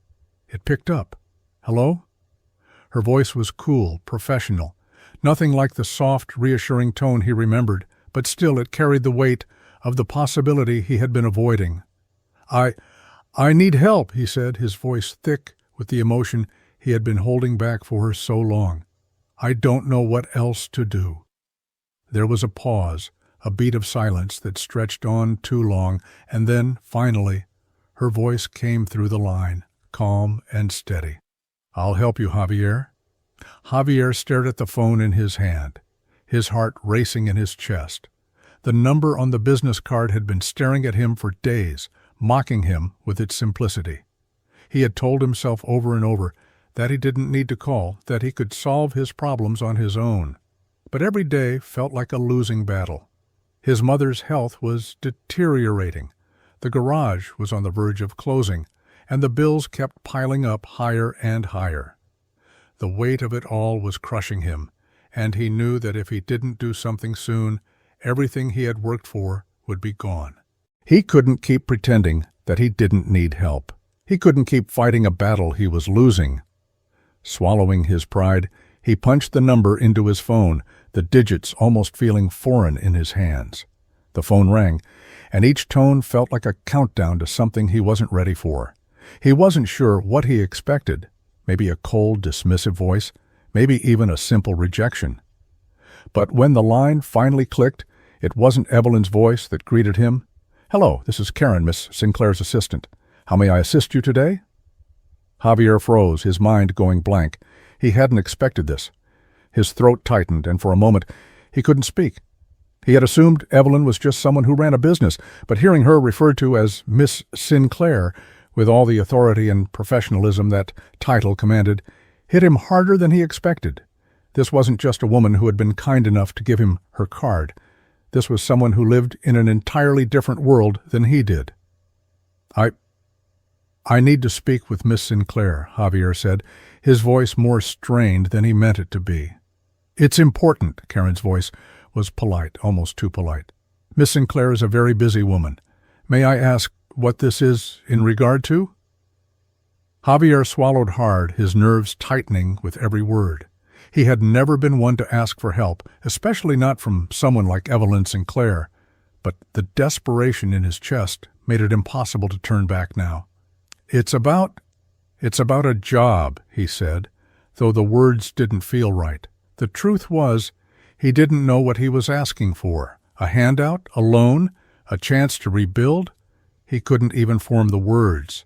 It picked up. Hello? Her voice was cool, professional, nothing like the soft, reassuring tone he remembered, but still it carried the weight of the possibility he had been avoiding. I need help, he said, his voice thick with the emotion he had been holding back for her so long. I don't know what else to do. There was a pause, a beat of silence that stretched on too long, and then, finally, her voice came through the line, calm and steady. I'll help you, Javier. Javier stared at the phone in his hand, his heart racing in his chest. The number on the business card had been staring at him for days, mocking him with its simplicity. He had told himself over and over that he didn't need to call, that he could solve his problems on his own. But every day felt like a losing battle. His mother's health was deteriorating. The garage was on the verge of closing, and the bills kept piling up higher and higher. The weight of it all was crushing him, and he knew that if he didn't do something soon, everything he had worked for would be gone. He couldn't keep pretending that he didn't need help. He couldn't keep fighting a battle he was losing. Swallowing his pride, he punched the number into his phone, the digits almost feeling foreign in his hands. The phone rang, and each tone felt like a countdown to something he wasn't ready for. He wasn't sure what he expected, maybe a cold, dismissive voice, maybe even a simple rejection. But when the line finally clicked, it wasn't Evelyn's voice that greeted him. Hello, this is Karen, Miss Sinclair's assistant. How may I assist you today? Javier froze, his mind going blank. He hadn't expected this. His throat tightened, and for a moment he couldn't speak. He had assumed Evelyn was just someone who ran a business, but hearing her referred to as Miss Sinclair, with all the authority and professionalism that title commanded, hit him harder than he expected. This wasn't just a woman who had been kind enough to give him her card. This was someone who lived in an entirely different world than he did. I need to speak with Miss Sinclair, Javier said, his voice more strained than he meant it to be. It's important, Karen's voice was polite, almost too polite. Miss Sinclair is a very busy woman. May I ask what this is in regard to? Javier swallowed hard, his nerves tightening with every word. He had never been one to ask for help, especially not from someone like Evelyn Sinclair, but the desperation in his chest made it impossible to turn back now. It's about a job, he said, though the words didn't feel right. The truth was, he didn't know what he was asking for. A handout, a loan, a chance to rebuild? He couldn't even form the words.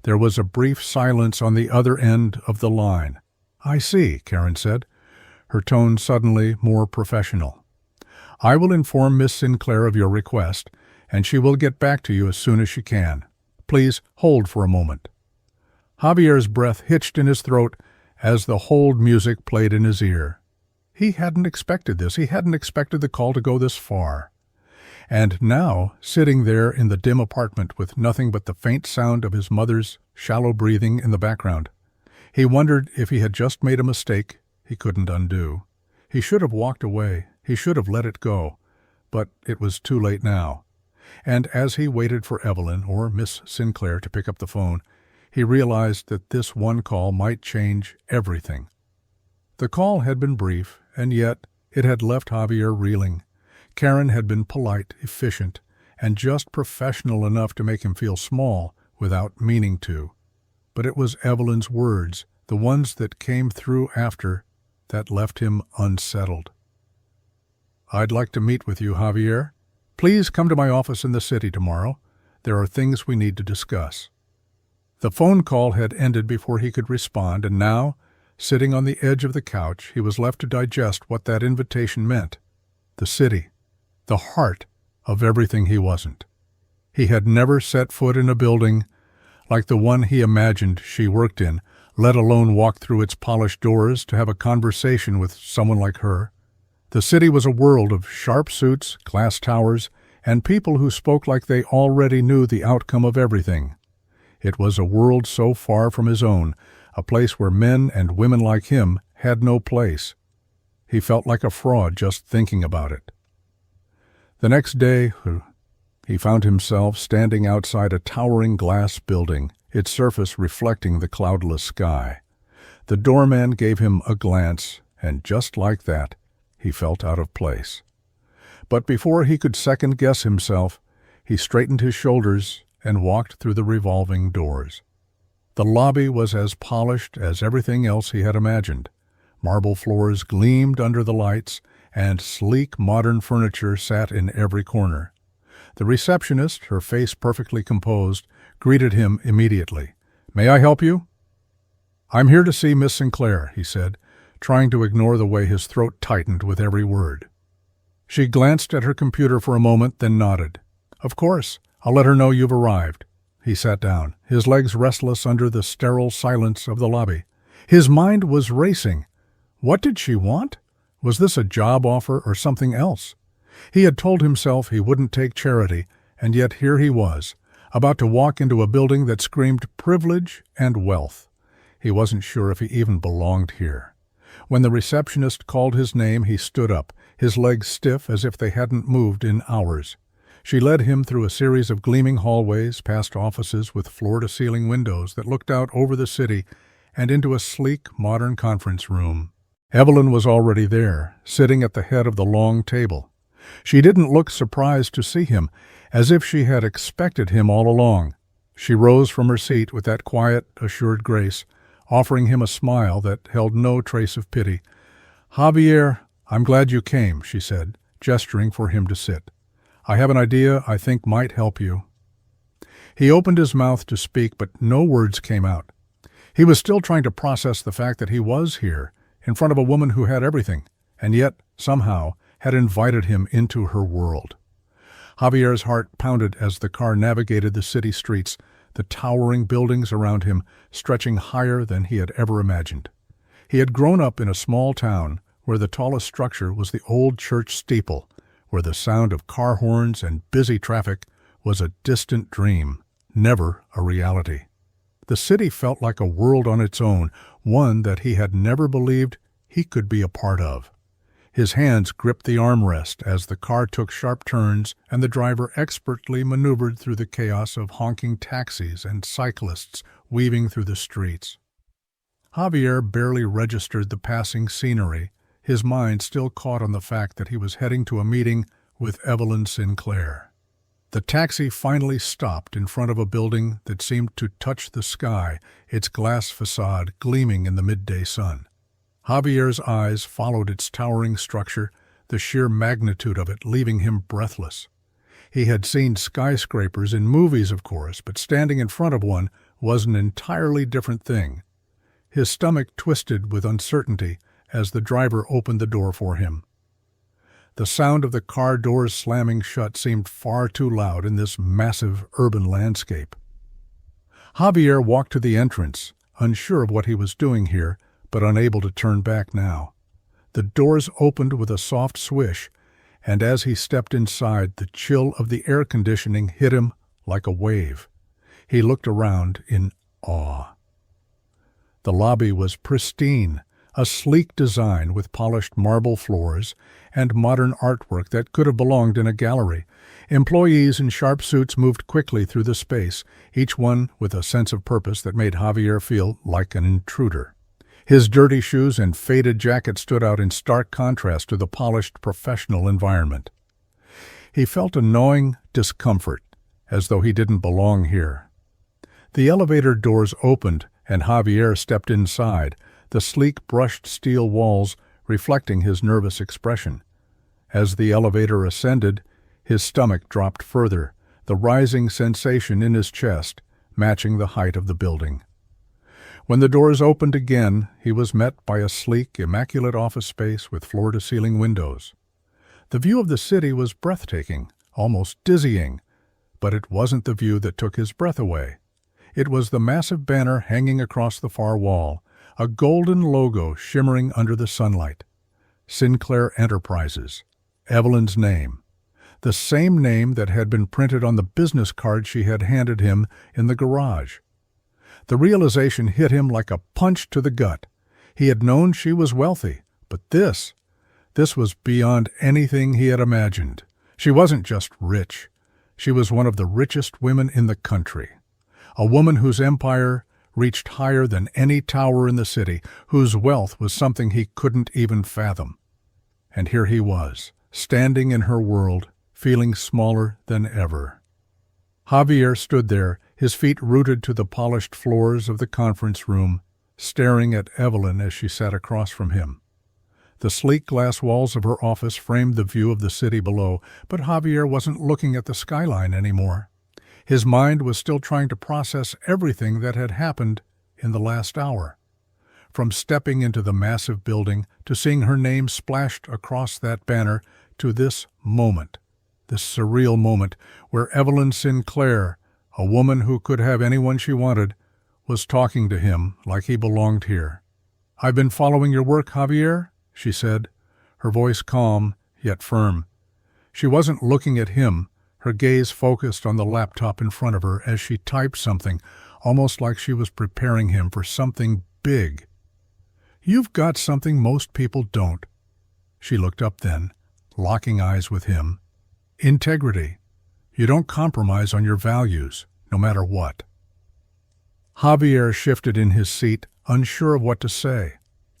There was a brief silence on the other end of the line. I see, Karen said, her tone suddenly more professional. I will inform Miss Sinclair of your request, and she will get back to you as soon as she can. Please hold for a moment." Javier's breath hitched in his throat as the hold music played in his ear. He hadn't expected this. He hadn't expected the call to go this far. And now, sitting there in the dim apartment with nothing but the faint sound of his mother's shallow breathing in the background, he wondered if he had just made a mistake he couldn't undo. He should have walked away. He should have let it go. But it was too late now. And as he waited for Evelyn or Miss Sinclair to pick up the phone, he realized that this one call might change everything. The call had been brief, and yet it had left Javier reeling. Karen had been polite, efficient, and just professional enough to make him feel small without meaning to. But it was Evelyn's words, the ones that came through after, that left him unsettled. "I'd like to meet with you, Javier. Please come to my office in the city tomorrow. There are things we need to discuss." The phone call had ended before he could respond, and now, sitting on the edge of the couch, he was left to digest what that invitation meant. The city. The heart of everything he wasn't. He had never set foot in a building like the one he imagined she worked in, let alone walk through its polished doors to have a conversation with someone like her. The city was a world of sharp suits, glass towers, and people who spoke like they already knew the outcome of everything. It was a world so far from his own, a place where men and women like him had no place. He felt like a fraud just thinking about it. The next day, he found himself standing outside a towering glass building, its surface reflecting the cloudless sky. The doorman gave him a glance, and just like that, he felt out of place. But before he could second-guess himself, he straightened his shoulders and walked through the revolving doors. The lobby was as polished as everything else he had imagined. Marble floors gleamed under the lights, and sleek modern furniture sat in every corner. The receptionist, her face perfectly composed, greeted him immediately. "May I help you?" "I'm here to see Miss Sinclair," he said, trying to ignore the way his throat tightened with every word. She glanced at her computer for a moment, then nodded. "Of course. I'll let her know you've arrived." He sat down, his legs restless under the sterile silence of the lobby. His mind was racing. What did she want? Was this a job offer or something else? He had told himself he wouldn't take charity, and yet here he was, about to walk into a building that screamed privilege and wealth. He wasn't sure if he even belonged here. When the receptionist called his name, he stood up, his legs stiff as if they hadn't moved in hours. She led him through a series of gleaming hallways, past offices with floor-to-ceiling windows that looked out over the city, and into a sleek, modern conference room. Evelyn was already there, sitting at the head of the long table. She didn't look surprised to see him, as if she had expected him all along. She rose from her seat with that quiet, assured grace, offering him a smile that held no trace of pity. "Javier, I'm glad you came," she said, gesturing for him to sit. "I have an idea I think might help you." He opened his mouth to speak, but no words came out. He was still trying to process the fact that he was here, in front of a woman who had everything, and yet, somehow, had invited him into her world. Javier's heart pounded as the car navigated the city streets, the towering buildings around him stretching higher than he had ever imagined. He had grown up in a small town where the tallest structure was the old church steeple, where the sound of car horns and busy traffic was a distant dream, never a reality. The city felt like a world on its own, one that he had never believed he could be a part of. His hands gripped the armrest as the car took sharp turns and the driver expertly maneuvered through the chaos of honking taxis and cyclists weaving through the streets. Javier barely registered the passing scenery, his mind still caught on the fact that he was heading to a meeting with Evelyn Sinclair. The taxi finally stopped in front of a building that seemed to touch the sky, its glass facade gleaming in the midday sun. Javier's eyes followed its towering structure, the sheer magnitude of it leaving him breathless. He had seen skyscrapers in movies, of course, but standing in front of one was an entirely different thing. His stomach twisted with uncertainty as the driver opened the door for him. The sound of the car doors slamming shut seemed far too loud in this massive urban landscape. Javier walked to the entrance, unsure of what he was doing here, but unable to turn back now. The doors opened with a soft swish, and as he stepped inside, the chill of the air conditioning hit him like a wave. He looked around in awe. The lobby was pristine, a sleek design with polished marble floors and modern artwork that could have belonged in a gallery. Employees in sharp suits moved quickly through the space, each one with a sense of purpose that made Javier feel like an intruder. His dirty shoes and faded jacket stood out in stark contrast to the polished professional environment. He felt a gnawing discomfort, as though he didn't belong here. The elevator doors opened, and Javier stepped inside, the sleek brushed steel walls reflecting his nervous expression. As the elevator ascended, his stomach dropped further, the rising sensation in his chest matching the height of the building. When the doors opened again, he was met by a sleek, immaculate office space with floor-to-ceiling windows. The view of the city was breathtaking, almost dizzying, but it wasn't the view that took his breath away. It was the massive banner hanging across the far wall, a golden logo shimmering under the sunlight. Sinclair Enterprises, Evelyn's name, the same name that had been printed on the business card she had handed him in the garage. The realization hit him like a punch to the gut. He had known she was wealthy, but this was beyond anything he had imagined. She wasn't just rich. She was one of the richest women in the country. A woman whose empire reached higher than any tower in the city, whose wealth was something he couldn't even fathom. And here he was, standing in her world, feeling smaller than ever. Javier stood there, his feet rooted to the polished floors of the conference room, staring at Evelyn as she sat across from him. The sleek glass walls of her office framed the view of the city below, but Javier wasn't looking at the skyline anymore. His mind was still trying to process everything that had happened in the last hour. From stepping into the massive building to seeing her name splashed across that banner to this moment, this surreal moment where Evelyn Sinclair, a woman who could have anyone she wanted, was talking to him like he belonged here. "I've been following your work, Javier," she said, her voice calm yet firm. She wasn't looking at him, her gaze focused on the laptop in front of her as she typed something, almost like she was preparing him for something big. "You've got something most people don't." She looked up then, locking eyes with him. "Integrity. You don't compromise on your values, no matter what." Javier shifted in his seat, unsure of what to say.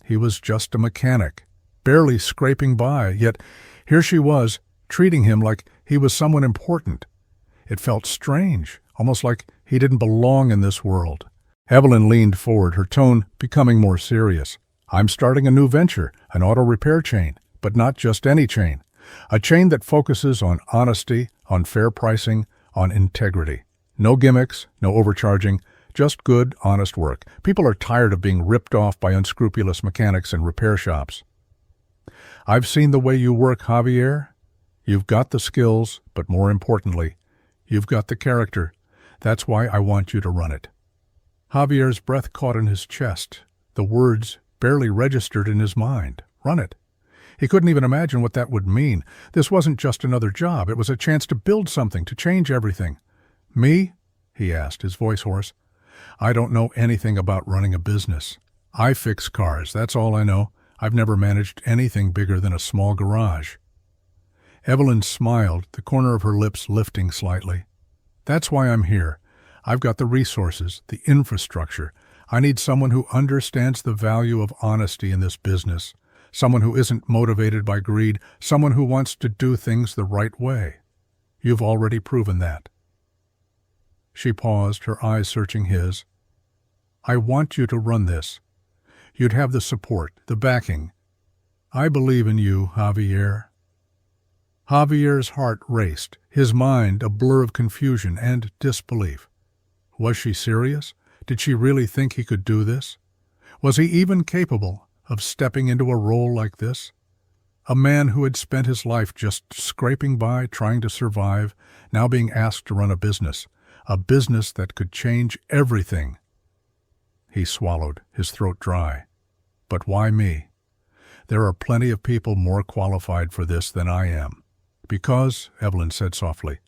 He was just a mechanic, barely scraping by, yet here she was, treating him like he was someone important. It felt strange, almost like he didn't belong in this world. Evelyn leaned forward, her tone becoming more serious. "I'm starting a new venture, an auto repair chain, but not just any chain. A chain that focuses on honesty, on fair pricing, on integrity. No gimmicks, no overcharging, just good, honest work. People are tired of being ripped off by unscrupulous mechanics and repair shops. I've seen the way you work, Javier. You've got the skills, but more importantly, you've got the character. That's why I want you to run it." Javier's breath caught in his chest. The words barely registered in his mind. Run it. He couldn't even imagine what that would mean. This wasn't just another job. It was a chance to build something, to change everything. "Me?" he asked, his voice hoarse. "I don't know anything about running a business. I fix cars, that's all I know. I've never managed anything bigger than a small garage." Evelyn smiled, the corner of her lips lifting slightly. "That's why I'm here. I've got the resources, the infrastructure. I need someone who understands the value of honesty in this business. Someone who isn't motivated by greed, someone who wants to do things the right way. You've already proven that." She paused, her eyes searching his. "I want you to run this. You'd have the support, the backing. I believe in you, Javier." Javier's heart raced, his mind a blur of confusion and disbelief. Was she serious? Did she really think he could do this? Was he even capable of stepping into a role like this? A man who had spent his life just scraping by, trying to survive, now being asked to run a business. a business that could change everything. He swallowed, his throat dry. But why me? There are plenty of people more qualified for this than I am. Because, Evelyn said softly,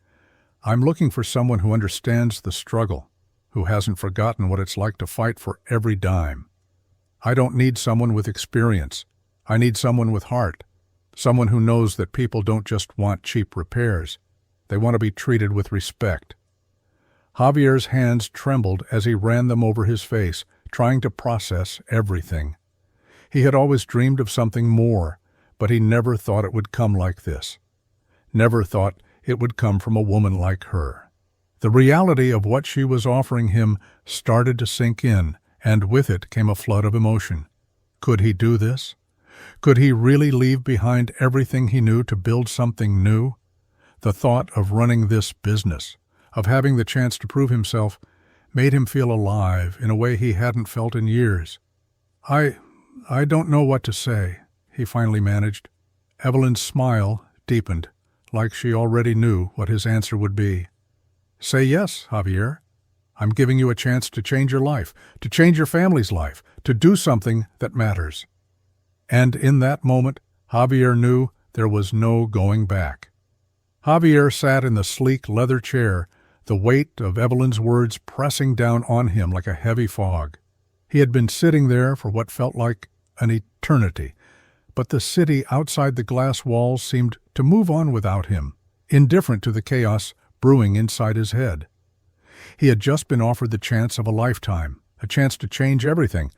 I'm looking for someone who understands the struggle, who hasn't forgotten what it's like to fight for every dime. I don't need someone with experience. I need someone with heart, someone who knows that people don't just want cheap repairs. They want to be treated with respect. Javier's hands trembled as he ran them over his face, trying to process everything. He had always dreamed of something more, but he never thought it would come like this. Never thought it would come from a woman like her. The reality of what she was offering him started to sink in, and with it came a flood of emotion. Could he do this? Could he really leave behind everything he knew to build something new? The thought of running this business, of having the chance to prove himself, made him feel alive in a way he hadn't felt in years. I don't know what to say, he finally managed. Evelyn's smile deepened, like she already knew what his answer would be. Say yes, Javier. I'm giving you a chance to change your life, to change your family's life, to do something that matters. And in that moment, Javier knew there was no going back. Javier sat in the sleek leather chair, the weight of Evelyn's words pressing down on him like a heavy fog. He had been sitting there for what felt like an eternity, but the city outside the glass walls seemed to move on without him, indifferent to the chaos brewing inside his head. He had just been offered the chance of a lifetime, a chance to change everything,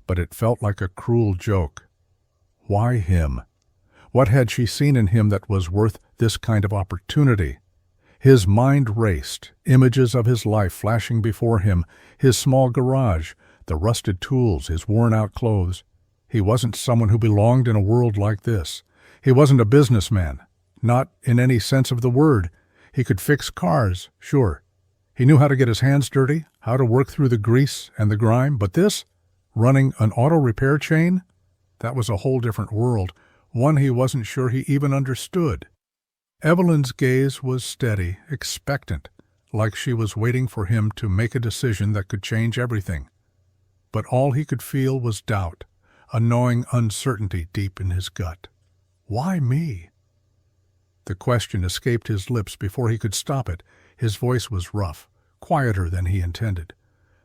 but it felt like a cruel joke. Why him? What had she seen in him that was worth this kind of opportunity? His mind raced, images of his life flashing before him, his small garage, the rusted tools, his worn-out clothes. He wasn't someone who belonged in a world like this. He wasn't a businessman, not in any sense of the word. He could fix cars, sure. He knew how to get his hands dirty, how to work through the grease and the grime, but this, running an auto repair chain, that was a whole different world, one he wasn't sure he even understood. Evelyn's gaze was steady, expectant, like she was waiting for him to make a decision that could change everything. But all he could feel was doubt, a gnawing uncertainty deep in his gut. Why me? The question escaped his lips before he could stop it. His voice was rough, quieter than he intended.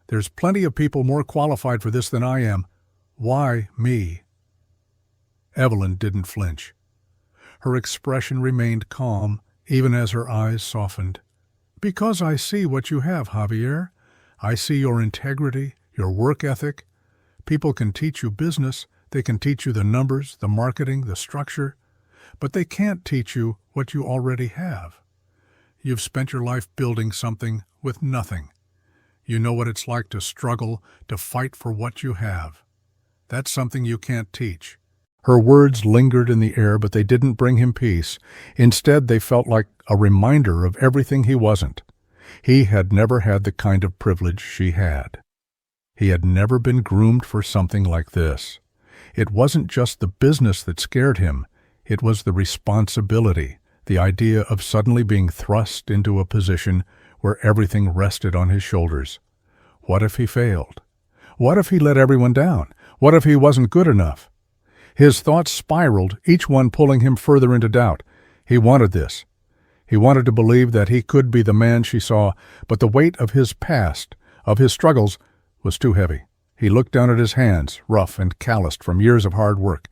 There's plenty of people more qualified for this than I am. Why me? Evelyn didn't flinch. Her expression remained calm, even as her eyes softened. Because I see what you have, Javier. I see your integrity, your work ethic. People can teach you business, they can teach you the numbers, the marketing, the structure, but they can't teach you what you already have. You've spent your life building something with nothing. You know what it's like to struggle, to fight for what you have. That's something you can't teach. Her words lingered in the air, but they didn't bring him peace. Instead, they felt like a reminder of everything he wasn't. He had never had the kind of privilege she had. He had never been groomed for something like this. It wasn't just the business that scared him. It was the responsibility, the idea of suddenly being thrust into a position where everything rested on his shoulders. What if he failed? What if he let everyone down? What if he wasn't good enough? His thoughts spiraled, each one pulling him further into doubt. He wanted this. He wanted to believe that he could be the man she saw, but the weight of his past, of his struggles, was too heavy. He looked down at his hands, rough and calloused from years of hard work.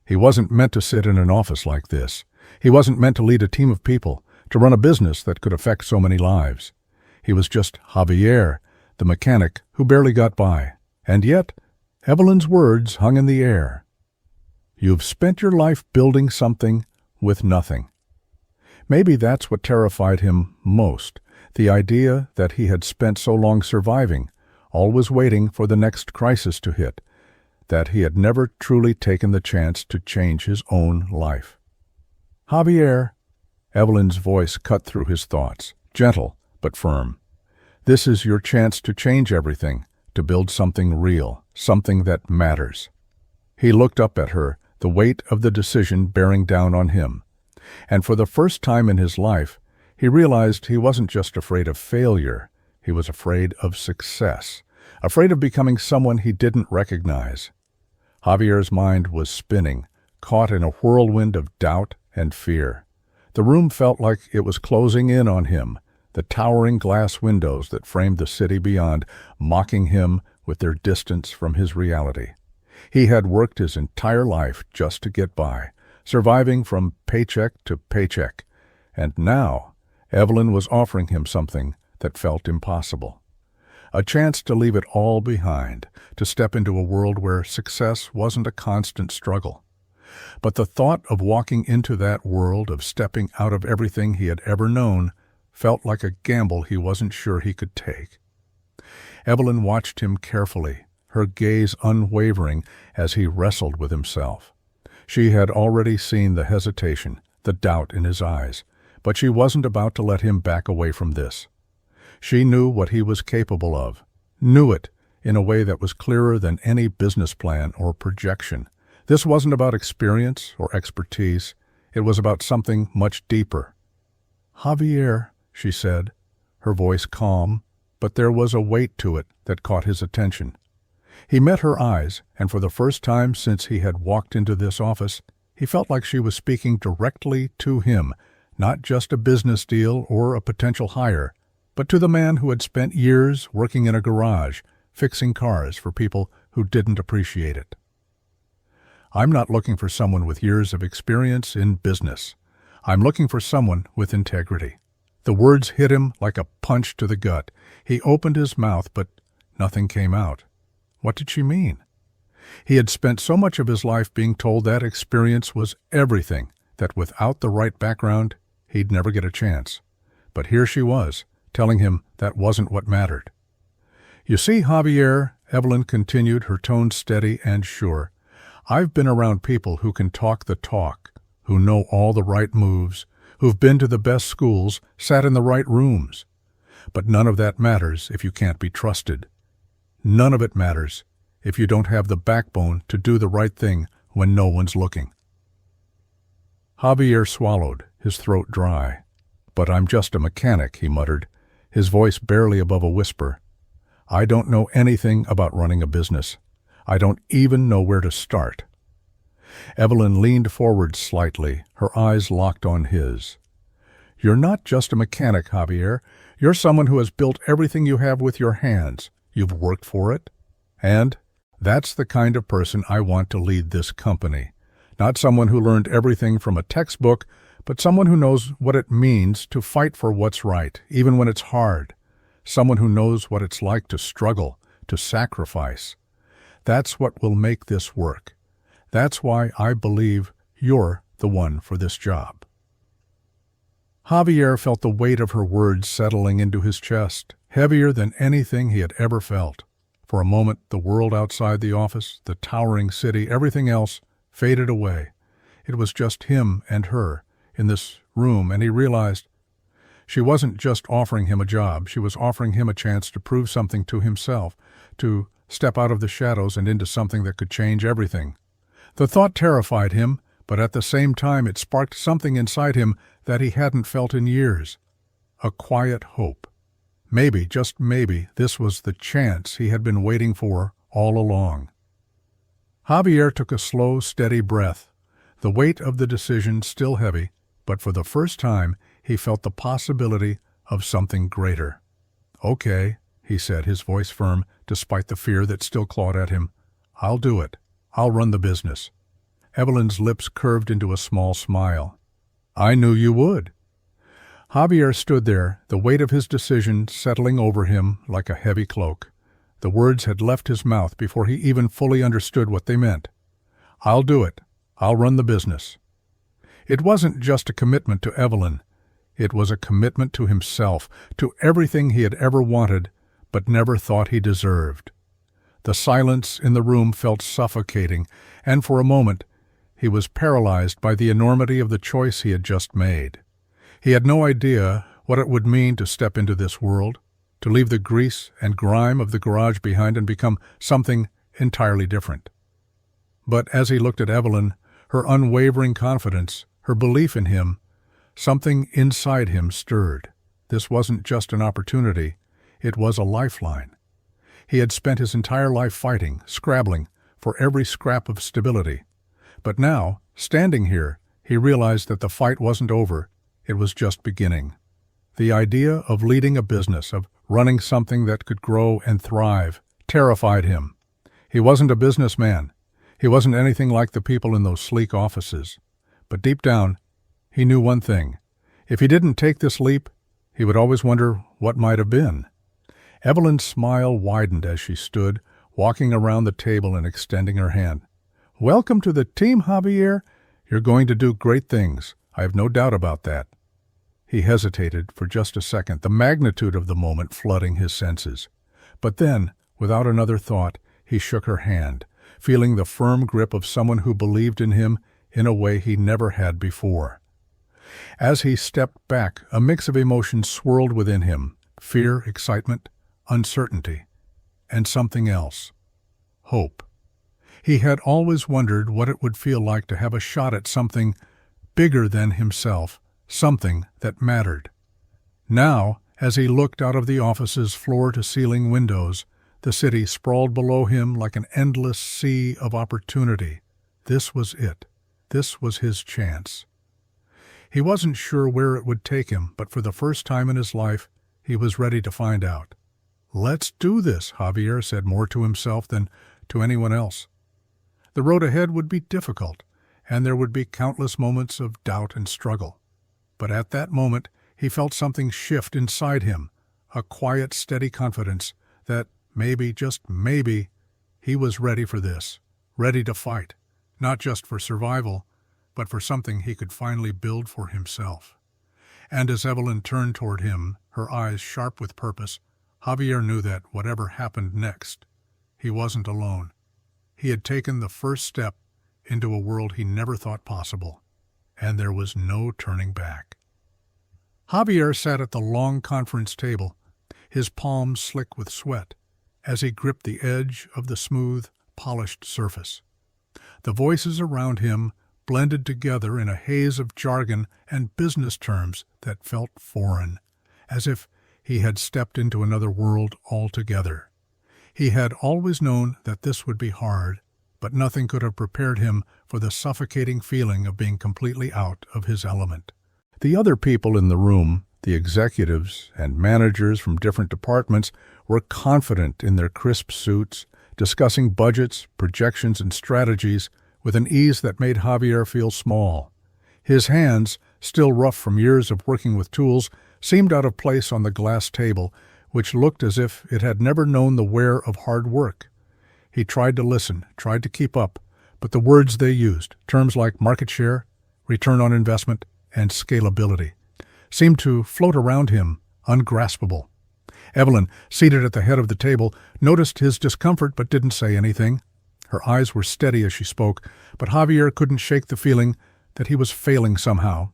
He wasn't meant to sit in an office like this. He wasn't meant to lead a team of people, to run a business that could affect so many lives. He was just Javier, the mechanic who barely got by. And yet, Evelyn's words hung in the air. You've spent your life building something with nothing. Maybe that's what terrified him most, the idea that he had spent so long surviving, always waiting for the next crisis to hit, that he had never truly taken the chance to change his own life. Javier, Evelyn's voice cut through his thoughts, gentle but firm. This is your chance to change everything, to build something real, something that matters. He looked up at her, the weight of the decision bearing down on him. And for the first time in his life, he realized he wasn't just afraid of failure. He was afraid of success, afraid of becoming someone he didn't recognize. Javier's mind was spinning, caught in a whirlwind of doubt and fear. The room felt like it was closing in on him, the towering glass windows that framed the city beyond, mocking him with their distance from his reality. He had worked his entire life just to get by, surviving from paycheck to paycheck, and now Evelyn was offering him something that felt impossible. A chance to leave it all behind, to step into a world where success wasn't a constant struggle. But the thought of walking into that world, of stepping out of everything he had ever known, felt like a gamble he wasn't sure he could take. Evelyn watched him carefully, her gaze unwavering as he wrestled with himself. She had already seen the hesitation, the doubt in his eyes, but she wasn't about to let him back away from this. She knew what he was capable of, knew it in a way that was clearer than any business plan or projection. This wasn't about experience or expertise. It was about something much deeper. "Javier," she said, her voice calm, but there was a weight to it that caught his attention. He met her eyes, and for the first time since he had walked into this office, he felt like she was speaking directly to him, not just a business deal or a potential hire, but to the man who had spent years working in a garage, fixing cars for people who didn't appreciate it. "I'm not looking for someone with years of experience in business. I'm looking for someone with integrity." The words hit him like a punch to the gut. He opened his mouth, but nothing came out. What did she mean? He had spent so much of his life being told that experience was everything, that without the right background, he'd never get a chance. But here she was, telling him that wasn't what mattered. "You see, Javier," Evelyn continued, her tone steady and sure, "I've been around people who can talk the talk, who know all the right moves, who've been to the best schools, sat in the right rooms. But none of that matters if you can't be trusted. None of it matters if you don't have the backbone to do the right thing when no one's looking." Javier swallowed, his throat dry. "But I'm just a mechanic," he muttered, his voice barely above a whisper. "I don't know anything about running a business. I don't even know where to start." Evelyn leaned forward slightly, her eyes locked on his. "You're not just a mechanic, Javier. You're someone who has built everything you have with your hands. You've worked for it. And that's the kind of person I want to lead this company. Not someone who learned everything from a textbook, but someone who knows what it means to fight for what's right, even when it's hard. Someone who knows what it's like to struggle, to sacrifice. That's what will make this work. That's why I believe you're the one for this job." Javier felt the weight of her words settling into his chest, heavier than anything he had ever felt. For a moment, the world outside the office, the towering city, everything else, faded away. It was just him and her in this room, and he realized she wasn't just offering him a job. She was offering him a chance to prove something to himself, to step out of the shadows and into something that could change everything. The thought terrified him, but at the same time it sparked something inside him that he hadn't felt in years. A quiet hope. Maybe, just maybe, this was the chance he had been waiting for all along. Javier took a slow, steady breath, the weight of the decision still heavy, but for the first time he felt the possibility of something greater. "Okay," he said, his voice firm, despite the fear that still clawed at him. "I'll do it. I'll run the business." Evelyn's lips curved into a small smile. "I knew you would." Javier stood there, the weight of his decision settling over him like a heavy cloak. The words had left his mouth before he even fully understood what they meant. "I'll do it. I'll run the business." It wasn't just a commitment to Evelyn. It was a commitment to himself, to everything he had ever wanted, but never thought he deserved. The silence in the room felt suffocating, and for a moment he was paralyzed by the enormity of the choice he had just made. He had no idea what it would mean to step into this world, to leave the grease and grime of the garage behind and become something entirely different. But as he looked at Evelyn, her unwavering confidence, her belief in him, something inside him stirred. This wasn't just an opportunity. It was a lifeline. He had spent his entire life fighting, scrabbling, for every scrap of stability. But now, standing here, he realized that the fight wasn't over, it was just beginning. The idea of leading a business, of running something that could grow and thrive, terrified him. He wasn't a businessman. He wasn't anything like the people in those sleek offices. But deep down, he knew one thing. If he didn't take this leap, he would always wonder what might have been. Evelyn's smile widened as she stood, walking around the table and extending her hand. "Welcome to the team, Javier. You're going to do great things. I have no doubt about that." He hesitated for just a second, the magnitude of the moment flooding his senses. But then, without another thought, he shook her hand, feeling the firm grip of someone who believed in him in a way he never had before. As he stepped back, a mix of emotions swirled within him: fear, excitement, uncertainty, and something else: hope. He had always wondered what it would feel like to have a shot at something bigger than himself, something that mattered. Now, as he looked out of the office's floor-to-ceiling windows, the city sprawled below him like an endless sea of opportunity. This was it. This was his chance. He wasn't sure where it would take him, but for the first time in his life, he was ready to find out. "Let's do this," Javier said more to himself than to anyone else. The road ahead would be difficult, and there would be countless moments of doubt and struggle. But at that moment, he felt something shift inside him, a quiet, steady confidence that maybe, just maybe, he was ready for this, ready to fight, not just for survival, but for something he could finally build for himself. And as Evelyn turned toward him, her eyes sharp with purpose, Javier knew that whatever happened next, he wasn't alone. He had taken the first step into a world he never thought possible, and there was no turning back. Javier sat at the long conference table, his palms slick with sweat, as he gripped the edge of the smooth, polished surface. The voices around him blended together in a haze of jargon and business terms that felt foreign, as if he had stepped into another world altogether. He had always known that this would be hard, but nothing could have prepared him for the suffocating feeling of being completely out of his element. The other people in the room, the executives and managers from different departments, were confident in their crisp suits, discussing budgets, projections, and strategies with an ease that made Javier feel small. His hands, still rough from years of working with tools, seemed out of place on the glass table, which looked as if it had never known the wear of hard work. He tried to listen, tried to keep up, but the words they used, terms like market share, return on investment, and scalability, seemed to float around him, ungraspable. Evelyn, seated at the head of the table, noticed his discomfort but didn't say anything. Her eyes were steady as she spoke, but Javier couldn't shake the feeling that he was failing somehow.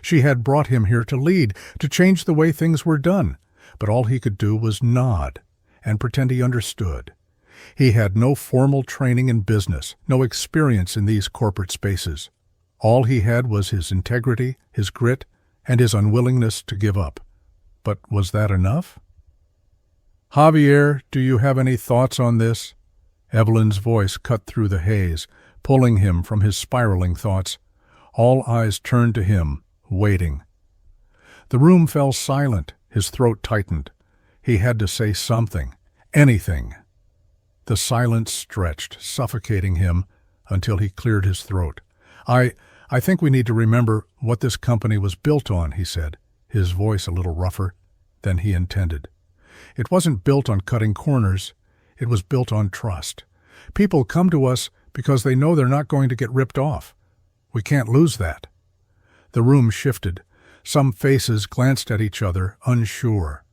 She had brought him here to lead, to change the way things were done, but all he could do was nod and pretend he understood. He had no formal training in business, no experience in these corporate spaces. All he had was his integrity, his grit, and his unwillingness to give up. But was that enough? "Javier, do you have any thoughts on this?" Evelyn's voice cut through the haze, pulling him from his spiraling thoughts. All eyes turned to him, waiting. The room fell silent, his throat tightened. He had to say something, anything. The silence stretched, suffocating him, until he cleared his throat. I think we need to remember what this company was built on," he said, his voice a little rougher than he intended. "It wasn't built on cutting corners. It was built on trust. People come to us because they know they're not going to get ripped off. We can't lose that." The room shifted. Some faces glanced at each other, unsure.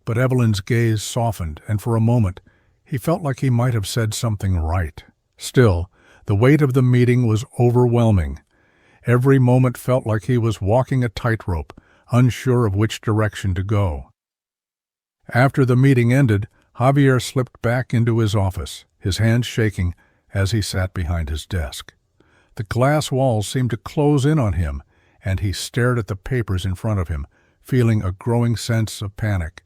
But Evelyn's gaze softened, and for a moment, he felt like he might have said something right. Still, the weight of the meeting was overwhelming. Every moment felt like he was walking a tightrope, unsure of which direction to go. After the meeting ended, Javier slipped back into his office, his hands shaking as he sat behind his desk. The glass walls seemed to close in on him, and he stared at the papers in front of him, feeling a growing sense of panic.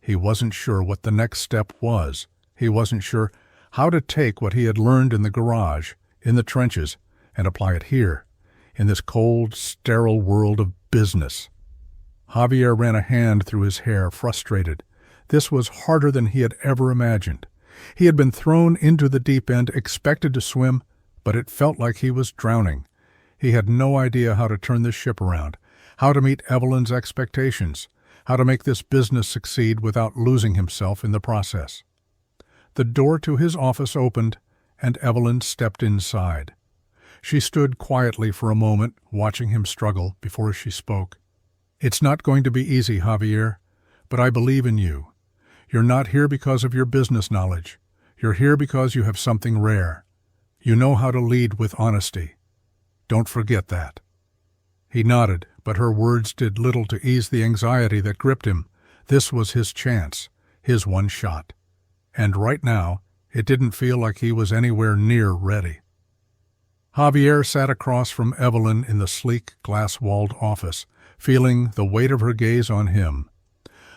He wasn't sure what the next step was. He wasn't sure how to take what he had learned in the garage, in the trenches, and apply it here, in this cold, sterile world of business. Javier ran a hand through his hair, frustrated. This was harder than he had ever imagined. He had been thrown into the deep end, expected to swim, but it felt like he was drowning. He had no idea how to turn this ship around, how to meet Evelyn's expectations, how to make this business succeed without losing himself in the process. The door to his office opened, and Evelyn stepped inside. She stood quietly for a moment, watching him struggle, before she spoke. "It's not going to be easy, Javier, but I believe in you. You're not here because of your business knowledge. You're here because you have something rare. You know how to lead with honesty. Don't forget that." He nodded, but her words did little to ease the anxiety that gripped him. This was his chance, his one shot. And right now, it didn't feel like he was anywhere near ready. Javier sat across from Evelyn in the sleek, glass-walled office, feeling the weight of her gaze on him.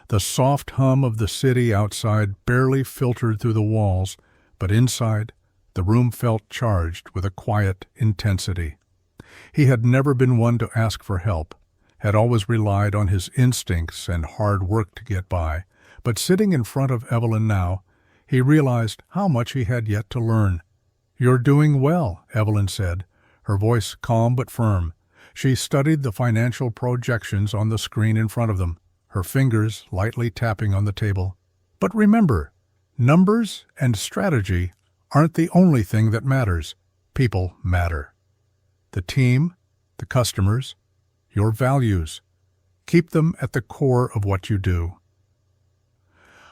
The soft hum of the city outside barely filtered through the walls, but inside, the room felt charged with a quiet intensity. He had never been one to ask for help, had always relied on his instincts and hard work to get by, but sitting in front of Evelyn now, he realized how much he had yet to learn. "You're doing well," Evelyn said, her voice calm but firm. She studied the financial projections on the screen in front of them, her fingers lightly tapping on the table. "But remember, numbers and strategy aren't the only thing that matters. People matter. The team, the customers, your values. Keep them at the core of what you do."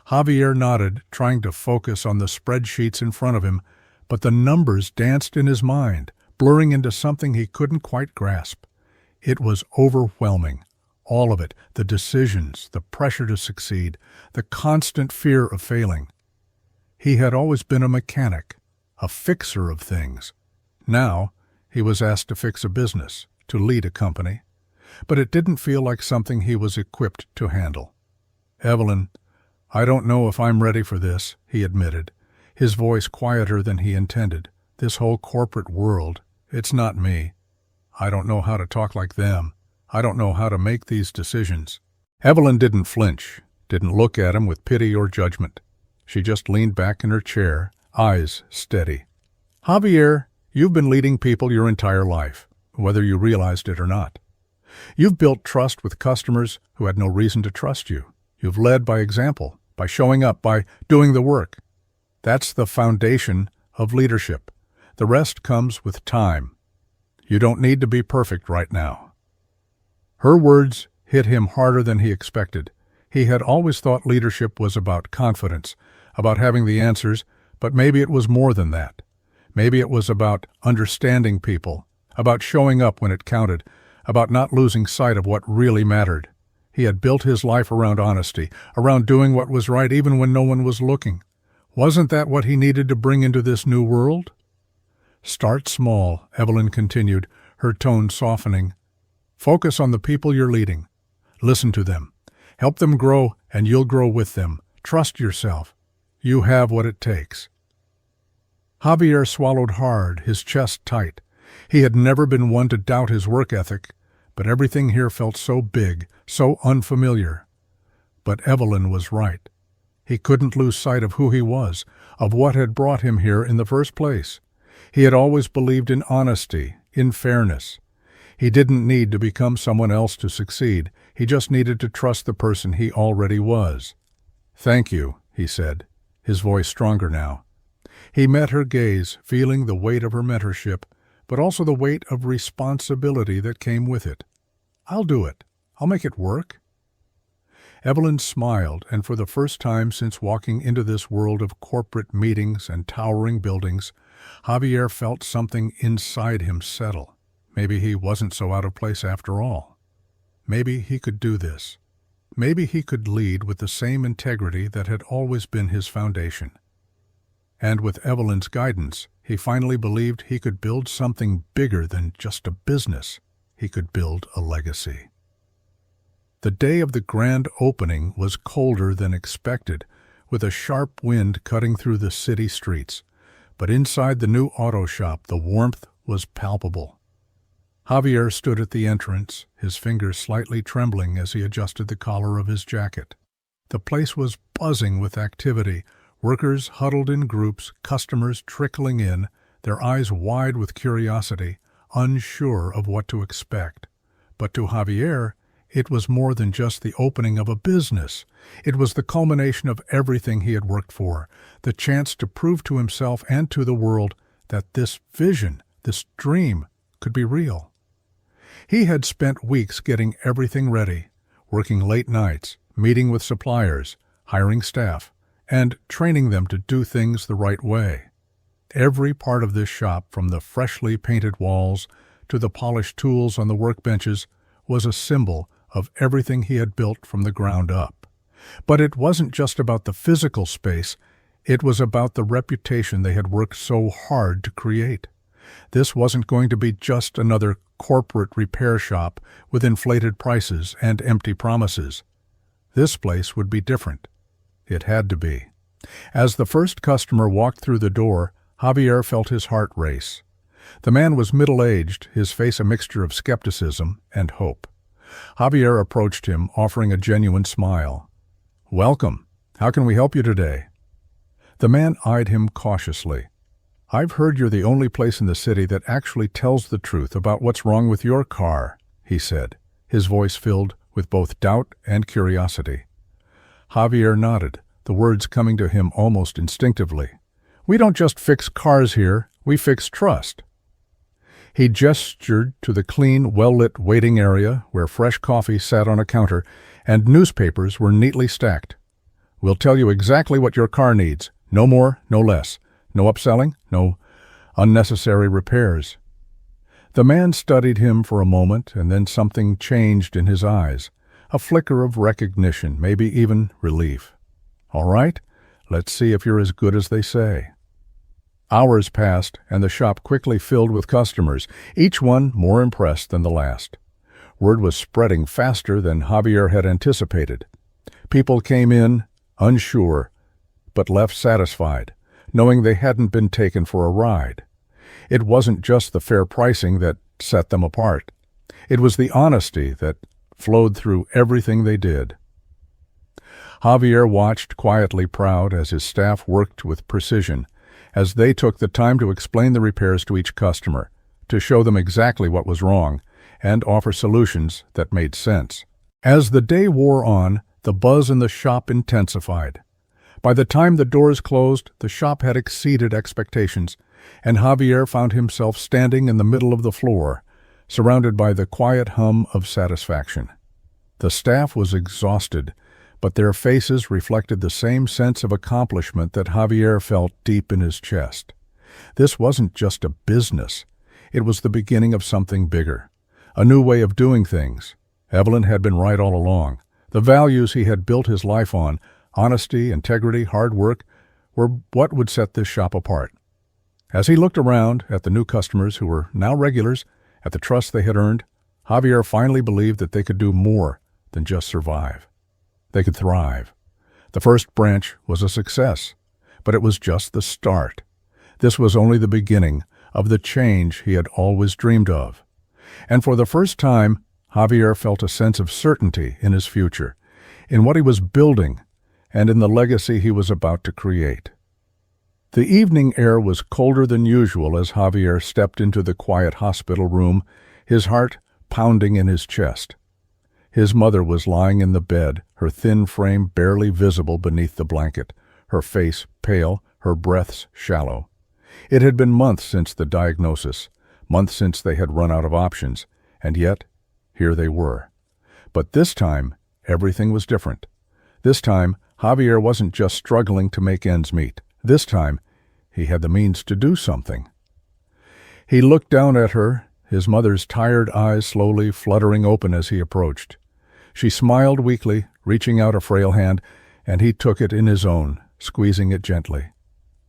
Javier nodded, trying to focus on the spreadsheets in front of him, but the numbers danced in his mind, blurring into something he couldn't quite grasp. It was overwhelming. All of it, the decisions, the pressure to succeed, the constant fear of failing. He had always been a mechanic, a fixer of things. Now, he was asked to fix a business, to lead a company. But it didn't feel like something he was equipped to handle. "Evelyn, I don't know if I'm ready for this," he admitted, his voice quieter than he intended. "This whole corporate world, it's not me. I don't know how to talk like them. I don't know how to make these decisions." Evelyn didn't flinch, didn't look at him with pity or judgment. She just leaned back in her chair, eyes steady. "Javier, you've been leading people your entire life, whether you realized it or not. You've built trust with customers who had no reason to trust you. You've led by example, by showing up, by doing the work. That's the foundation of leadership. The rest comes with time. You don't need to be perfect right now." Her words hit him harder than he expected. He had always thought leadership was about confidence, about having the answers, but maybe it was more than that. Maybe it was about understanding people, about showing up when it counted, about not losing sight of what really mattered. He had built his life around honesty, around doing what was right even when no one was looking. Wasn't that what he needed to bring into this new world? "Start small," Evelyn continued, her tone softening. "Focus on the people you're leading. Listen to them. Help them grow, and you'll grow with them. Trust yourself. You have what it takes." Javier swallowed hard, his chest tight. He had never been one to doubt his work ethic, but everything here felt so big, so unfamiliar. But Evelyn was right. He couldn't lose sight of who he was, of what had brought him here in the first place. He had always believed in honesty, in fairness. He didn't need to become someone else to succeed. He just needed to trust the person he already was. "Thank you," he said, his voice stronger now. He met her gaze, feeling the weight of her mentorship, but also the weight of responsibility that came with it. "I'll do it. I'll make it work." Evelyn smiled, and for the first time since walking into this world of corporate meetings and towering buildings, Javier felt something inside him settle. Maybe he wasn't so out of place after all. Maybe he could do this. Maybe he could lead with the same integrity that had always been his foundation. And with Evelyn's guidance, he finally believed he could build something bigger than just a business. He could build a legacy. The day of the grand opening was colder than expected, with a sharp wind cutting through the city streets. But inside the new auto shop, the warmth was palpable. Javier stood at the entrance, his fingers slightly trembling as he adjusted the collar of his jacket. The place was buzzing with activity, workers huddled in groups, customers trickling in, their eyes wide with curiosity, unsure of what to expect. But to Javier, it was more than just the opening of a business. It was the culmination of everything he had worked for, the chance to prove to himself and to the world that this vision, this dream, could be real. He had spent weeks getting everything ready, working late nights, meeting with suppliers, hiring staff, and training them to do things the right way. Every part of this shop, from the freshly painted walls to the polished tools on the workbenches, was a symbol of everything he had built from the ground up. But it wasn't just about the physical space, it was about the reputation they had worked so hard to create. This wasn't going to be just another corporate repair shop with inflated prices and empty promises. This place would be different. It had to be. As the first customer walked through the door, Javier felt his heart race. The man was middle-aged, his face a mixture of skepticism and hope. Javier approached him, offering a genuine smile. "Welcome. How can we help you today?" The man eyed him cautiously. "I've heard you're the only place in the city that actually tells the truth about what's wrong with your car," he said, his voice filled with both doubt and curiosity. Javier nodded, the words coming to him almost instinctively. "We don't just fix cars here, we fix trust." He gestured to the clean, well-lit waiting area where fresh coffee sat on a counter and newspapers were neatly stacked. "We'll tell you exactly what your car needs, no more, no less. No upselling, no unnecessary repairs." The man studied him for a moment, and then something changed in his eyes, a flicker of recognition, maybe even relief. "All right, let's see if you're as good as they say." Hours passed, and the shop quickly filled with customers, each one more impressed than the last. Word was spreading faster than Javier had anticipated. People came in, unsure, but left satisfied, knowing they hadn't been taken for a ride. It wasn't just the fair pricing that set them apart. It was the honesty that flowed through everything they did. Javier watched quietly proud as his staff worked with precision, as they took the time to explain the repairs to each customer, to show them exactly what was wrong, and offer solutions that made sense. As the day wore on, the buzz in the shop intensified. By the time the doors closed, the shop had exceeded expectations, and Javier found himself standing in the middle of the floor, surrounded by the quiet hum of satisfaction. The staff was exhausted, but their faces reflected the same sense of accomplishment that Javier felt deep in his chest. This wasn't just a business. It was the beginning of something bigger, a new way of doing things. Evelyn had been right all along. The values he had built his life on, honesty, integrity, hard work, were what would set this shop apart. As he looked around at the new customers who were now regulars, at the trust they had earned, Javier finally believed that they could do more than just survive. They could thrive. The first branch was a success, but it was just the start. This was only the beginning of the change he had always dreamed of. And for the first time, Javier felt a sense of certainty in his future, in what he was building, and in the legacy he was about to create. The evening air was colder than usual as Javier stepped into the quiet hospital room, his heart pounding in his chest. His mother was lying in the bed, her thin frame barely visible beneath the blanket, her face pale, her breaths shallow. It had been months since the diagnosis, months since they had run out of options, and yet, here they were. But this time, everything was different. This time, Javier wasn't just struggling to make ends meet. This time, he had the means to do something. He looked down at her, his mother's tired eyes slowly fluttering open as he approached. She smiled weakly, reaching out a frail hand, and he took it in his own, squeezing it gently.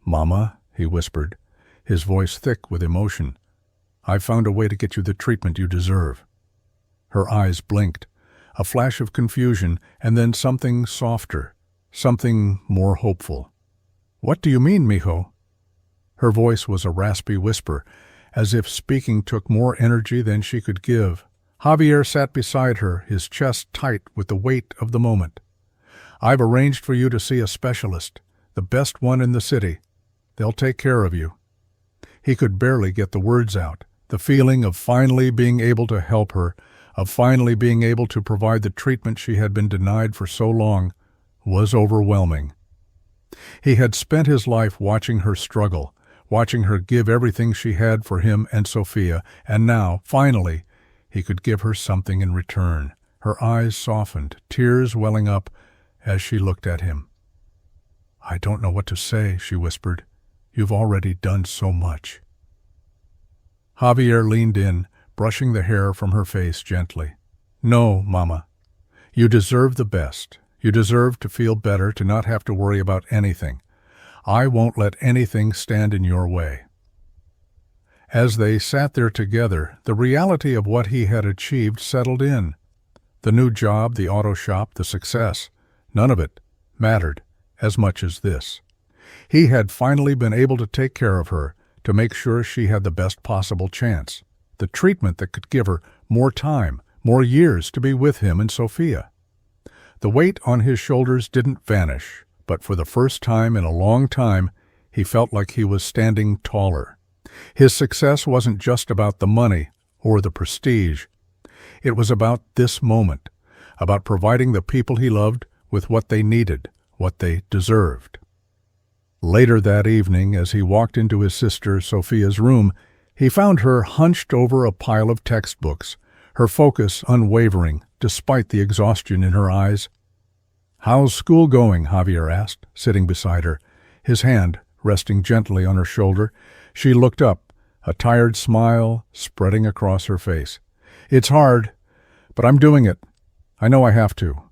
"Mama," he whispered, his voice thick with emotion, "I've found a way to get you the treatment you deserve." Her eyes blinked, a flash of confusion, and then something softer, something more hopeful. "What do you mean, mijo?" Her voice was a raspy whisper, as if speaking took more energy than she could give. Javier sat beside her, his chest tight with the weight of the moment. "I've arranged for you to see a specialist, the best one in the city. They'll take care of you." He could barely get the words out. The feeling of finally being able to help her, of finally being able to provide the treatment she had been denied for so long, was overwhelming. He had spent his life watching her struggle, watching her give everything she had for him and Sophia, and now, finally, he could give her something in return. Her eyes softened, tears welling up as she looked at him. "I don't know what to say," she whispered. "You've already done so much." Javier leaned in, brushing the hair from her face gently. "No, Mama. You deserve the best. You deserve to feel better, to not have to worry about anything. I won't let anything stand in your way." As they sat there together, the reality of what he had achieved settled in. The new job, the auto shop, the success, none of it mattered as much as this. He had finally been able to take care of her, to make sure she had the best possible chance, the treatment that could give her more time, more years to be with him and Sophia. The weight on his shoulders didn't vanish, but for the first time in a long time, he felt like he was standing taller. His success wasn't just about the money or the prestige. It was about this moment, about providing the people he loved with what they needed, what they deserved. Later that evening, as he walked into his sister Sophia's room, he found her hunched over a pile of textbooks, her focus unwavering despite the exhaustion in her eyes. "How's school going?" Javier asked, sitting beside her, his hand resting gently on her shoulder. She looked up, a tired smile spreading across her face. "It's hard, but I'm doing it. I know I have to."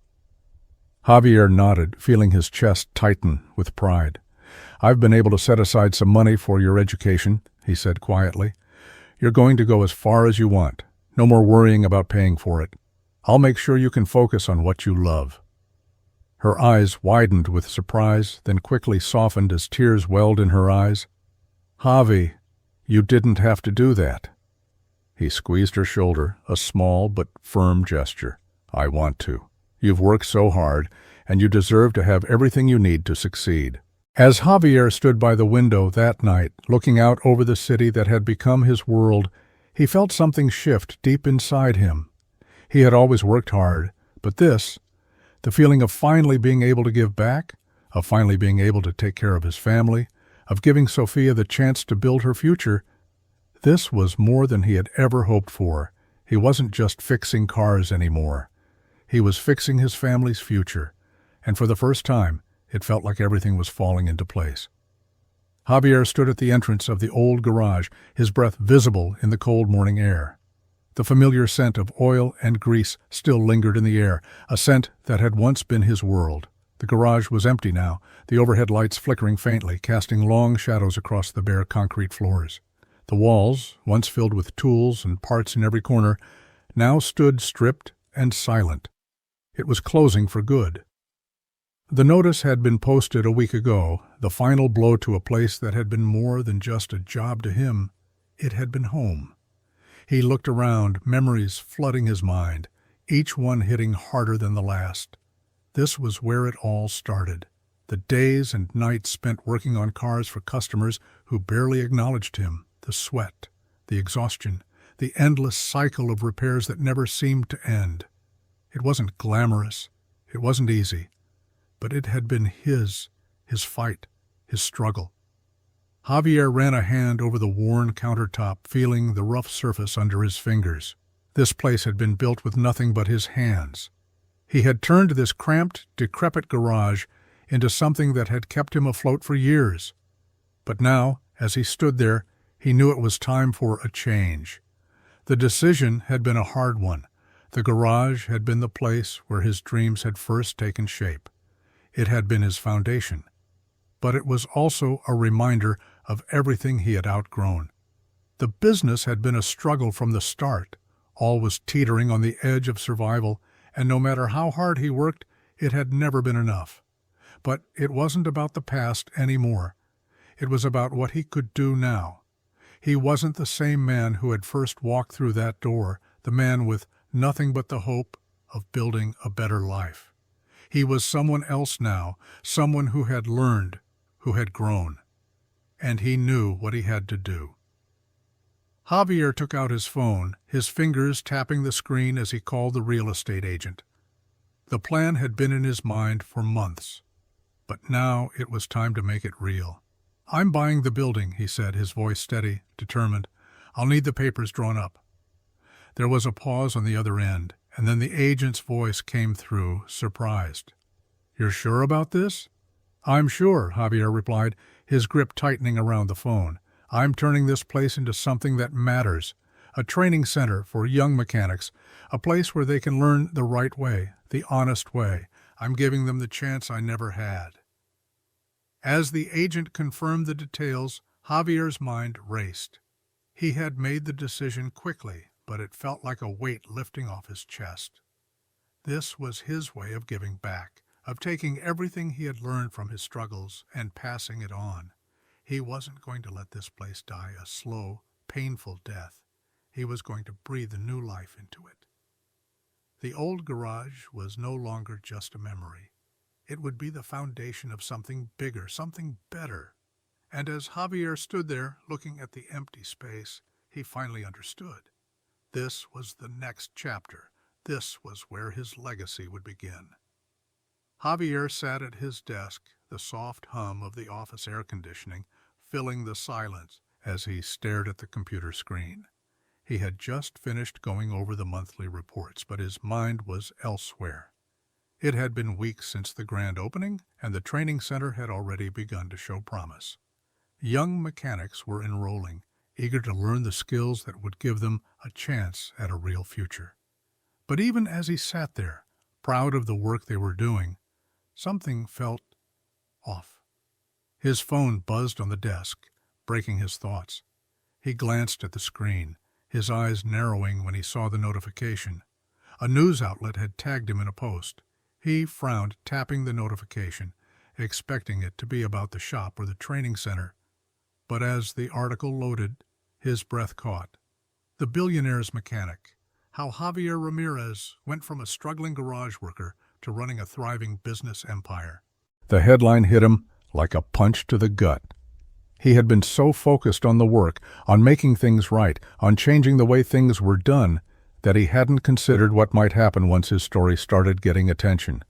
Javier nodded, feeling his chest tighten with pride. "I've been able to set aside some money for your education," he said quietly. "You're going to go as far as you want. No more worrying about paying for it. I'll make sure you can focus on what you love." Her eyes widened with surprise, then quickly softened as tears welled in her eyes. "Javi, you didn't have to do that." He squeezed her shoulder, a small but firm gesture. "I want to. You've worked so hard, and you deserve to have everything you need to succeed." As Javier stood by the window that night, looking out over the city that had become his world, he felt something shift deep inside him. He had always worked hard, but this, the feeling of finally being able to give back, of finally being able to take care of his family, of giving Sophia the chance to build her future, this was more than he had ever hoped for. He wasn't just fixing cars anymore. He was fixing his family's future, and for the first time, it felt like everything was falling into place. Javier stood at the entrance of the old garage, his breath visible in the cold morning air. The familiar scent of oil and grease still lingered in the air, a scent that had once been his world. The garage was empty now, the overhead lights flickering faintly, casting long shadows across the bare concrete floors. The walls, once filled with tools and parts in every corner, now stood stripped and silent. It was closing for good. The notice had been posted a week ago, the final blow to a place that had been more than just a job to him. It had been home. He looked around, memories flooding his mind, each one hitting harder than the last. This was where it all started. The days and nights spent working on cars for customers who barely acknowledged him, the sweat, the exhaustion, the endless cycle of repairs that never seemed to end. It wasn't glamorous. It wasn't easy. But it had been his fight, his struggle. Javier ran a hand over the worn countertop, feeling the rough surface under his fingers. This place had been built with nothing but his hands. He had turned this cramped, decrepit garage into something that had kept him afloat for years. But now, as he stood there, he knew it was time for a change. The decision had been a hard one. The garage had been the place where his dreams had first taken shape. It had been his foundation, but it was also a reminder of everything he had outgrown. The business had been a struggle from the start. All was teetering on the edge of survival, and no matter how hard he worked, it had never been enough. But it wasn't about the past anymore. It was about what he could do now. He wasn't the same man who had first walked through that door, the man with nothing but the hope of building a better life. He was someone else now, someone who had learned, who had grown. And he knew what he had to do. Javier took out his phone, his fingers tapping the screen as he called the real estate agent. The plan had been in his mind for months, but now it was time to make it real. "I'm buying the building," he said, his voice steady, determined. "I'll need the papers drawn up." There was a pause on the other end, and then the agent's voice came through, surprised. "You're sure about this?" "I'm sure," Javier replied, his grip tightening around the phone. "I'm turning this place into something that matters, a training center for young mechanics, a place where they can learn the right way, the honest way. I'm giving them the chance I never had." As the agent confirmed the details, Javier's mind raced. He had made the decision quickly, but it felt like a weight lifting off his chest. This was his way of giving back, of taking everything he had learned from his struggles and passing it on. He wasn't going to let this place die a slow, painful death. He was going to breathe a new life into it. The old garage was no longer just a memory. It would be the foundation of something bigger, something better. And as Javier stood there looking at the empty space, he finally understood. This was the next chapter. This was where his legacy would begin. Javier sat at his desk, the soft hum of the office air conditioning filling the silence as he stared at the computer screen. He had just finished going over the monthly reports, but his mind was elsewhere. It had been weeks since the grand opening, and the training center had already begun to show promise. Young mechanics were enrolling, eager to learn the skills that would give them a chance at a real future. But even as he sat there, proud of the work they were doing, something felt off. His phone buzzed on the desk, breaking his thoughts. He glanced at the screen, his eyes narrowing when he saw the notification. A news outlet had tagged him in a post. He frowned, tapping the notification, expecting it to be about the shop or the training center. But as the article loaded, his breath caught. The Billionaire's Mechanic. How Javier Ramirez went from a struggling garage worker to running a thriving business empire. The headline hit him like a punch to the gut. He had been so focused on the work, on making things right, on changing the way things were done, that he hadn't considered what might happen once his story started getting attention.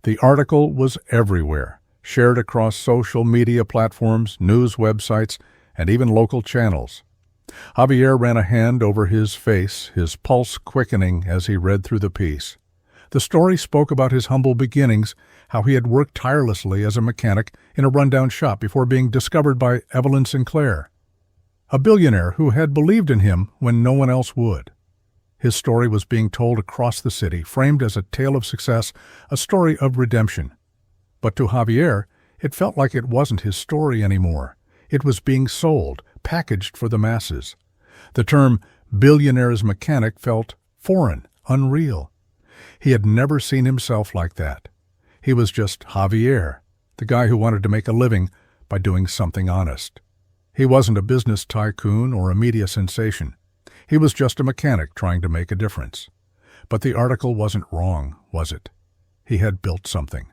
The article was everywhere, shared across social media platforms, news websites, and even local channels. Javier ran a hand over his face, his pulse quickening as he read through the piece. The story spoke about his humble beginnings, how he had worked tirelessly as a mechanic in a rundown shop before being discovered by Evelyn Sinclair, a billionaire who had believed in him when no one else would. His story was being told across the city, framed as a tale of success, a story of redemption. But to Javier, it felt like it wasn't his story anymore. It was being sold, packaged for the masses. The term Billionaire's Mechanic felt foreign, unreal. He had never seen himself like that. He was just Javier, the guy who wanted to make a living by doing something honest. He wasn't a business tycoon or a media sensation. He was just a mechanic trying to make a difference. But the article wasn't wrong, was it? He had built something.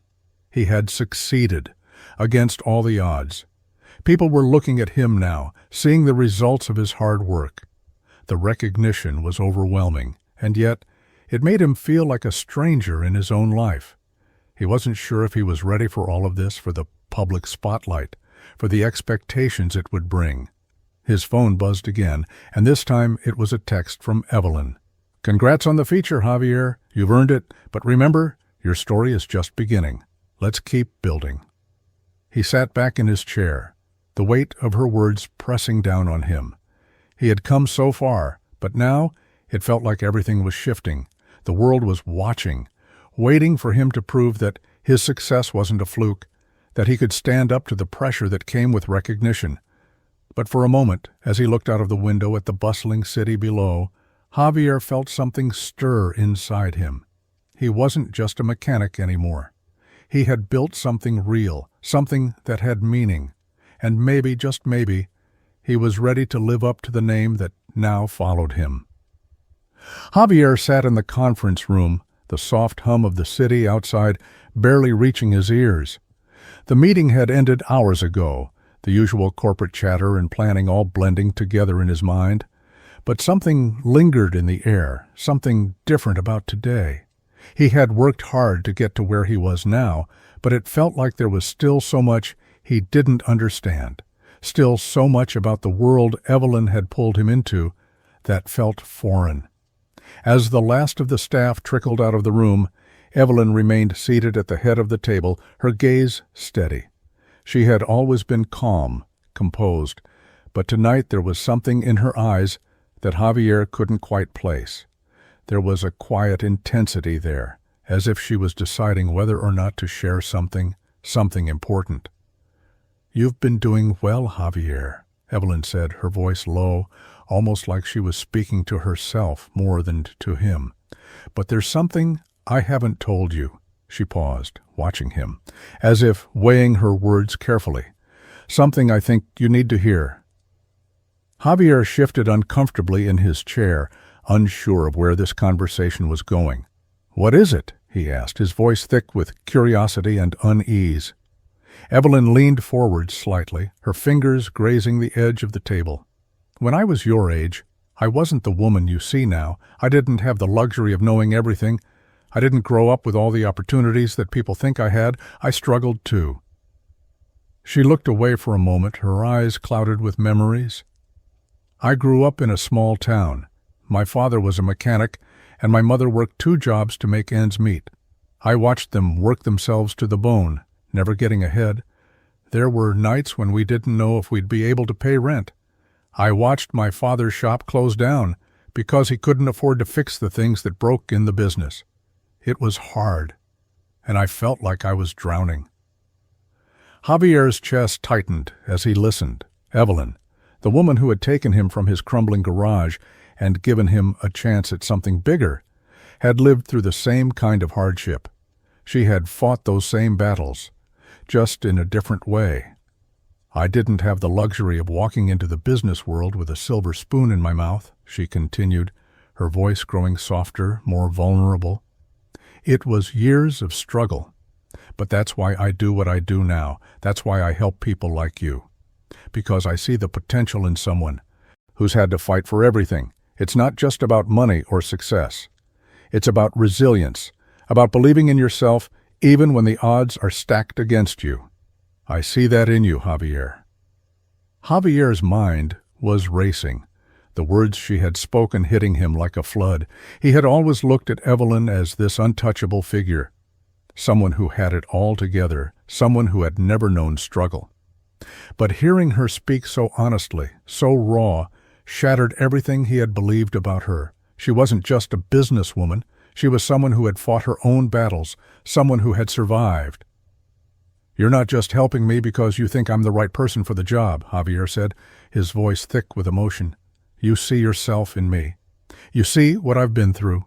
He had succeeded, against all the odds. People were looking at him now, seeing the results of his hard work. The recognition was overwhelming, and yet it made him feel like a stranger in his own life. He wasn't sure if he was ready for all of this, for the public spotlight, for the expectations it would bring. His phone buzzed again, and this time it was a text from Evelyn. "Congrats on the feature, Javier. You've earned it, but remember, your story is just beginning. Let's keep building." He sat back in his chair, the weight of her words pressing down on him. He had come so far, but now it felt like everything was shifting. The world was watching, waiting for him to prove that his success wasn't a fluke, that he could stand up to the pressure that came with recognition. But for a moment, as he looked out of the window at the bustling city below, Javier felt something stir inside him. He wasn't just a mechanic anymore. He had built something real, something that had meaning, and maybe, just maybe, he was ready to live up to the name that now followed him. Javier sat in the conference room, the soft hum of the city outside barely reaching his ears. The meeting had ended hours ago, the usual corporate chatter and planning all blending together in his mind. But something lingered in the air, something different about today. He had worked hard to get to where he was now, but it felt like there was still so much he didn't understand, still so much about the world Evelyn had pulled him into that felt foreign. As the last of the staff trickled out of the room, Evelyn remained seated at the head of the table, her gaze steady. She had always been calm, composed, but tonight there was something in her eyes that Javier couldn't quite place. There was a quiet intensity there, as if she was deciding whether or not to share something important. "You've been doing well, Javier," Evelyn said, her voice low, almost like she was speaking to herself more than to him. "But there's something I haven't told you." She paused, watching him, as if weighing her words carefully. "Something I think you need to hear." Javier shifted uncomfortably in his chair, unsure of where this conversation was going. "What is it?" he asked, his voice thick with curiosity and unease. Evelyn leaned forward slightly, her fingers grazing the edge of the table. "When I was your age, I wasn't the woman you see now. I didn't have the luxury of knowing everything. I didn't grow up with all the opportunities that people think I had. I struggled too." She looked away for a moment, her eyes clouded with memories. "I grew up in a small town. My father was a mechanic, and my mother worked 2 jobs to make ends meet. I watched them work themselves to the bone, never getting ahead. There were nights when we didn't know if we'd be able to pay rent. I watched my father's shop close down because he couldn't afford to fix the things that broke in the business. It was hard, and I felt like I was drowning." Javier's chest tightened as he listened. Evelyn, the woman who had taken him from his crumbling garage and given him a chance at something bigger, had lived through the same kind of hardship. She had fought those same battles, just in a different way. "I didn't have the luxury of walking into the business world with a silver spoon in my mouth," she continued, her voice growing softer, more vulnerable. "It was years of struggle. But that's why I do what I do now. That's why I help people like you. Because I see the potential in someone who's had to fight for everything. It's not just about money or success. It's about resilience, about believing in yourself even when the odds are stacked against you. I see that in you, Javier." Javier's mind was racing, the words she had spoken hitting him like a flood. He had always looked at Evelyn as this untouchable figure, someone who had it all together, someone who had never known struggle. But hearing her speak so honestly, so raw, shattered everything he had believed about her. She wasn't just a businesswoman. She was someone who had fought her own battles, someone who had survived. "You're not just helping me because you think I'm the right person for the job," Javier said, his voice thick with emotion. "You see yourself in me. You see what I've been through."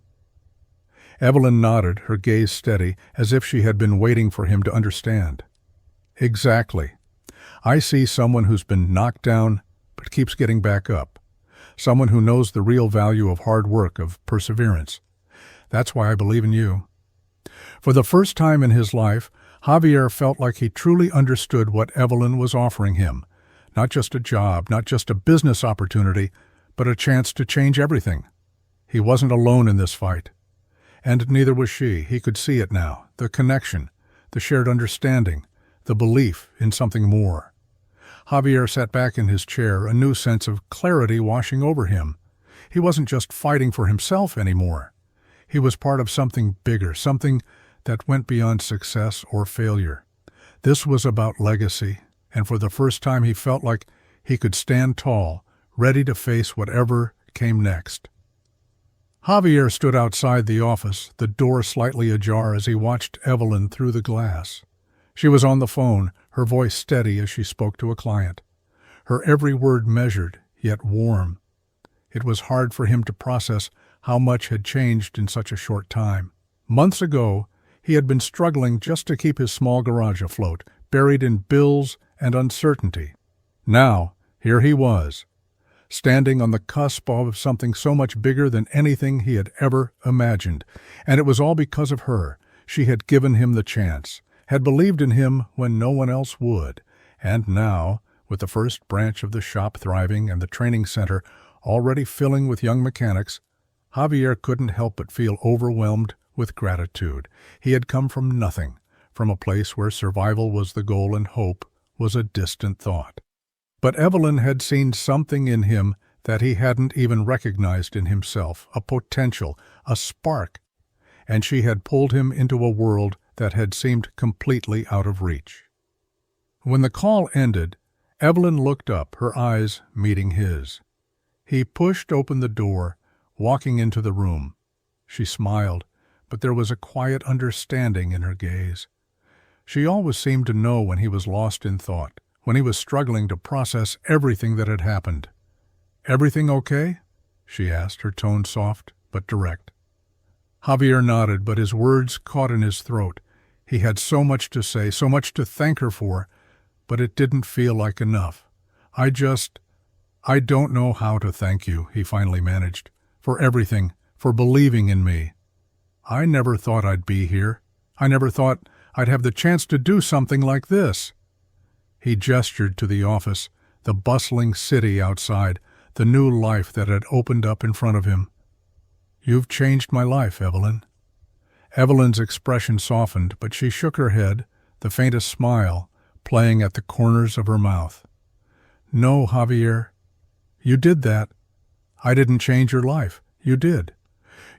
Evelyn nodded, her gaze steady, as if she had been waiting for him to understand. "Exactly. I see someone who's been knocked down but keeps getting back up. Someone who knows the real value of hard work, of perseverance. That's why I believe in you." For the first time in his life, Javier felt like he truly understood what Evelyn was offering him. Not just a job, not just a business opportunity, but a chance to change everything. He wasn't alone in this fight. And neither was she. He could see it now, the connection, the shared understanding, the belief in something more. Javier sat back in his chair, a new sense of clarity washing over him. He wasn't just fighting for himself anymore. He was part of something bigger, something that went beyond success or failure. This was about legacy, and for the first time he felt like he could stand tall, ready to face whatever came next. Javier stood outside the office, the door slightly ajar as he watched Evelyn through the glass. She was on the phone, her voice steady as she spoke to a client. Her every word measured, yet warm. It was hard for him to process how much had changed in such a short time. Months ago, he had been struggling just to keep his small garage afloat, buried in bills and uncertainty. Now, here he was, standing on the cusp of something so much bigger than anything he had ever imagined. And it was all because of her. She had given him the chance, had believed in him when no one else would. And now, with the first branch of the shop thriving and the training center already filling with young mechanics, Javier couldn't help but feel overwhelmed with gratitude. He had come from nothing, from a place where survival was the goal and hope was a distant thought. But Evelyn had seen something in him that he hadn't even recognized in himself, a potential, a spark, and she had pulled him into a world that had seemed completely out of reach. When the call ended, Evelyn looked up, her eyes meeting his. He pushed open the door, walking into the room. She smiled, but there was a quiet understanding in her gaze. She always seemed to know when he was lost in thought, when he was struggling to process everything that had happened. "Everything okay?" she asked, her tone soft but direct. Javier nodded, but his words caught in his throat. He had so much to say, so much to thank her for, but it didn't feel like enough. I don't know how to thank you," he finally managed, "for everything, for believing in me. I never thought I'd be here. I never thought I'd have the chance to do something like this." He gestured to the office, the bustling city outside, the new life that had opened up in front of him. "You've changed my life, Evelyn." Evelyn's expression softened, but she shook her head, the faintest smile playing at the corners of her mouth. "No, Javier, you did that. I didn't change your life. You did.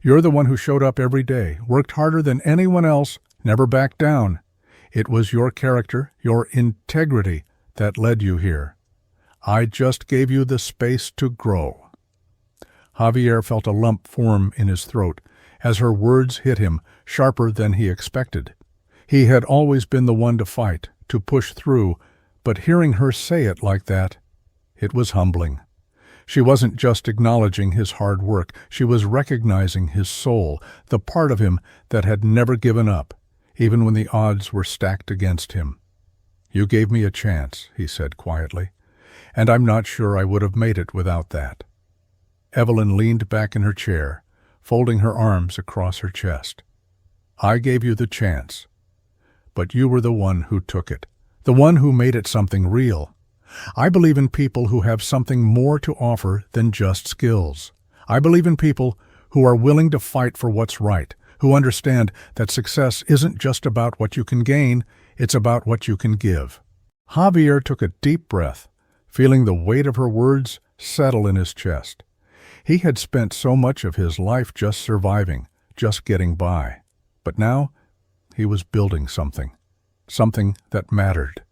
You're the one who showed up every day, worked harder than anyone else, never backed down. It was your character, your integrity, that led you here. I just gave you the space to grow." Javier felt a lump form in his throat as her words hit him, sharper than he expected. He had always been the one to fight, to push through, but hearing her say it like that, it was humbling. She wasn't just acknowledging his hard work, she was recognizing his soul, the part of him that had never given up, even when the odds were stacked against him. "You gave me a chance," he said quietly, "and I'm not sure I would have made it without that." Evelyn leaned back in her chair, folding her arms across her chest. "I gave you the chance, but you were the one who took it, the one who made it something real. I believe in people who have something more to offer than just skills. I believe in people who are willing to fight for what's right, who understand that success isn't just about what you can gain, it's about what you can give." Javier took a deep breath, feeling the weight of her words settle in his chest. He had spent so much of his life just surviving, just getting by. But now he was building something that mattered.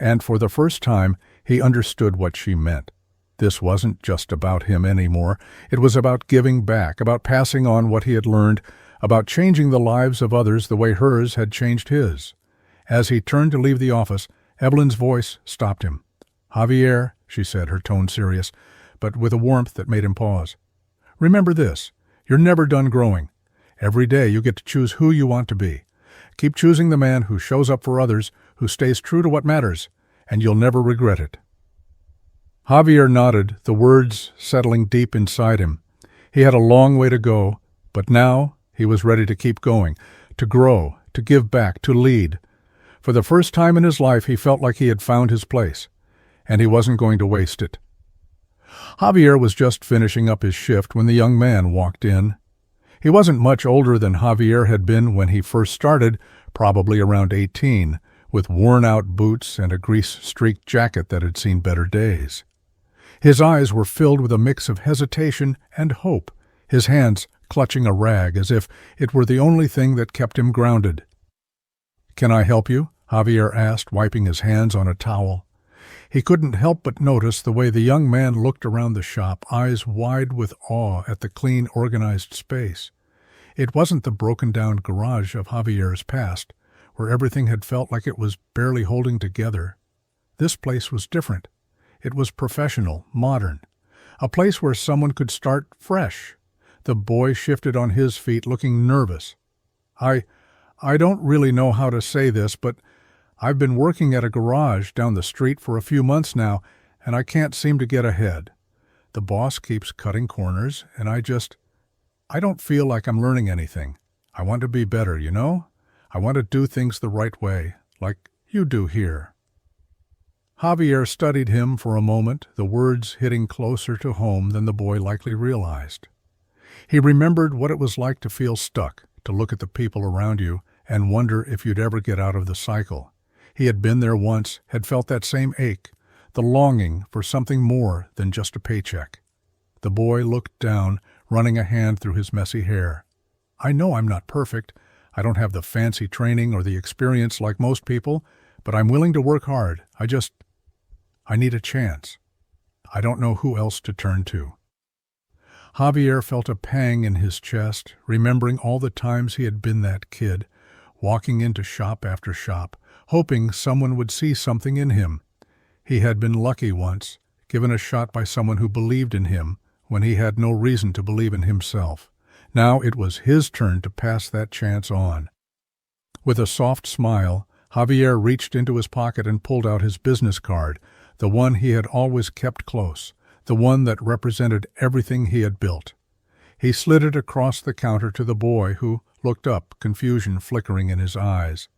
And for the first time, he understood what she meant. This wasn't just about him anymore. It was about giving back, about passing on what he had learned, about changing the lives of others the way hers had changed his. As he turned to leave the office, Evelyn's voice stopped him. "Javier," she said, her tone serious, but with a warmth that made him pause. "Remember this, you're never done growing. Every day you get to choose who you want to be. Keep choosing the man who shows up for others, who stays true to what matters, and you'll never regret it." Javier nodded, the words settling deep inside him. He had a long way to go, but now he was ready to keep going, to grow, to give back, to lead. For the first time in his life, he felt like he had found his place, and he wasn't going to waste it. Javier was just finishing up his shift when the young man walked in. He wasn't much older than Javier had been when he first started, probably around 18, with worn-out boots and a grease-streaked jacket that had seen better days. His eyes were filled with a mix of hesitation and hope, his hands clutching a rag as if it were the only thing that kept him grounded. "Can I help you?" Javier asked, wiping his hands on a towel. He couldn't help but notice the way the young man looked around the shop, eyes wide with awe at the clean, organized space. It wasn't the broken-down garage of Javier's past, where everything had felt like it was barely holding together. This place was different. It was professional, modern, a place where someone could start fresh. The boy shifted on his feet, looking nervous. I I don't really know how to say this, but I've been working at a garage down the street for a few months now, and I can't seem to get ahead. The boss keeps cutting corners, and I don't feel like I'm learning anything. I want to be better, you know? I want to do things the right way, like you do here." Javier studied him for a moment, the words hitting closer to home than the boy likely realized. He remembered what it was like to feel stuck, to look at the people around you and wonder if you'd ever get out of the cycle. He had been there once, had felt that same ache, the longing for something more than just a paycheck. The boy looked down, running a hand through his messy hair. "I know I'm not perfect. I don't have the fancy training or the experience like most people, but I'm willing to work hard. I need a chance. I don't know who else to turn to." Javier felt a pang in his chest, remembering all the times he had been that kid, walking into shop after shop, hoping someone would see something in him. He had been lucky once, given a shot by someone who believed in him when he had no reason to believe in himself. Now it was his turn to pass that chance on. With a soft smile, Javier reached into his pocket and pulled out his business card, the one he had always kept close, the one that represented everything he had built. He slid it across the counter to the boy, who looked up, confusion flickering in his eyes.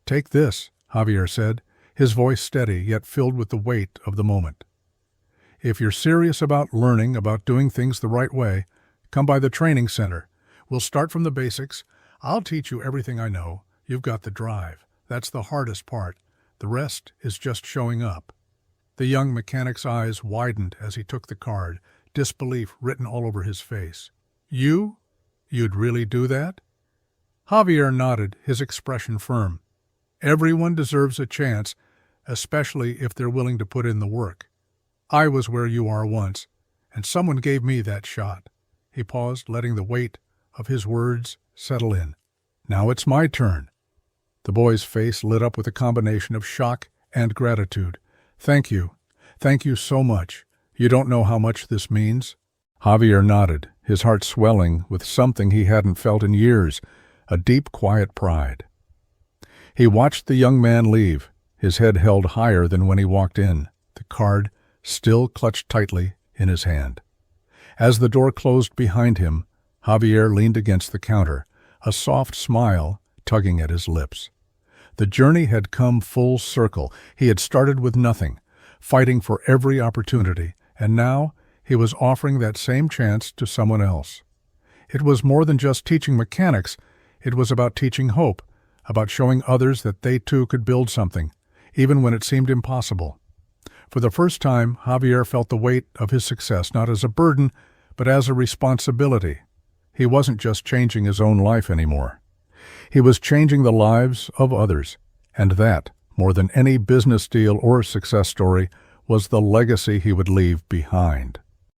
"Take this," Javier said, his voice steady yet filled with the weight of the moment. "If you're serious about learning, about doing things the right way, come by the training center. We'll start from the basics. I'll teach you everything I know. You've got the drive. That's the hardest part. The rest is just showing up." The young mechanic's eyes widened as he took the card, disbelief written all over his face. You'd really do that?" Javier nodded, his expression firm. "Everyone deserves a chance, especially if they're willing to put in the work. I was where you are once, and someone gave me that shot." He paused, letting the weight of his words settle in. "Now it's my turn." The boy's face lit up with a combination of shock and gratitude. "Thank you. Thank you so much. You don't know how much this means." Javier nodded, his heart swelling with something he hadn't felt in years, a deep, quiet pride. He watched the young man leave, his head held higher than when he walked in, the card still clutched tightly in his hand. As the door closed behind him, Javier leaned against the counter, a soft smile tugging at his lips. The journey had come full circle. He had started with nothing, fighting for every opportunity, and now he was offering that same chance to someone else. It was more than just teaching mechanics. It was about teaching hope, about showing others that they too could build something, even when it seemed impossible. For the first time, Javier felt the weight of his success not as a burden, but as a responsibility. He wasn't just changing his own life anymore. He was changing the lives of others, and that, more than any business deal or success story, was the legacy he would leave behind.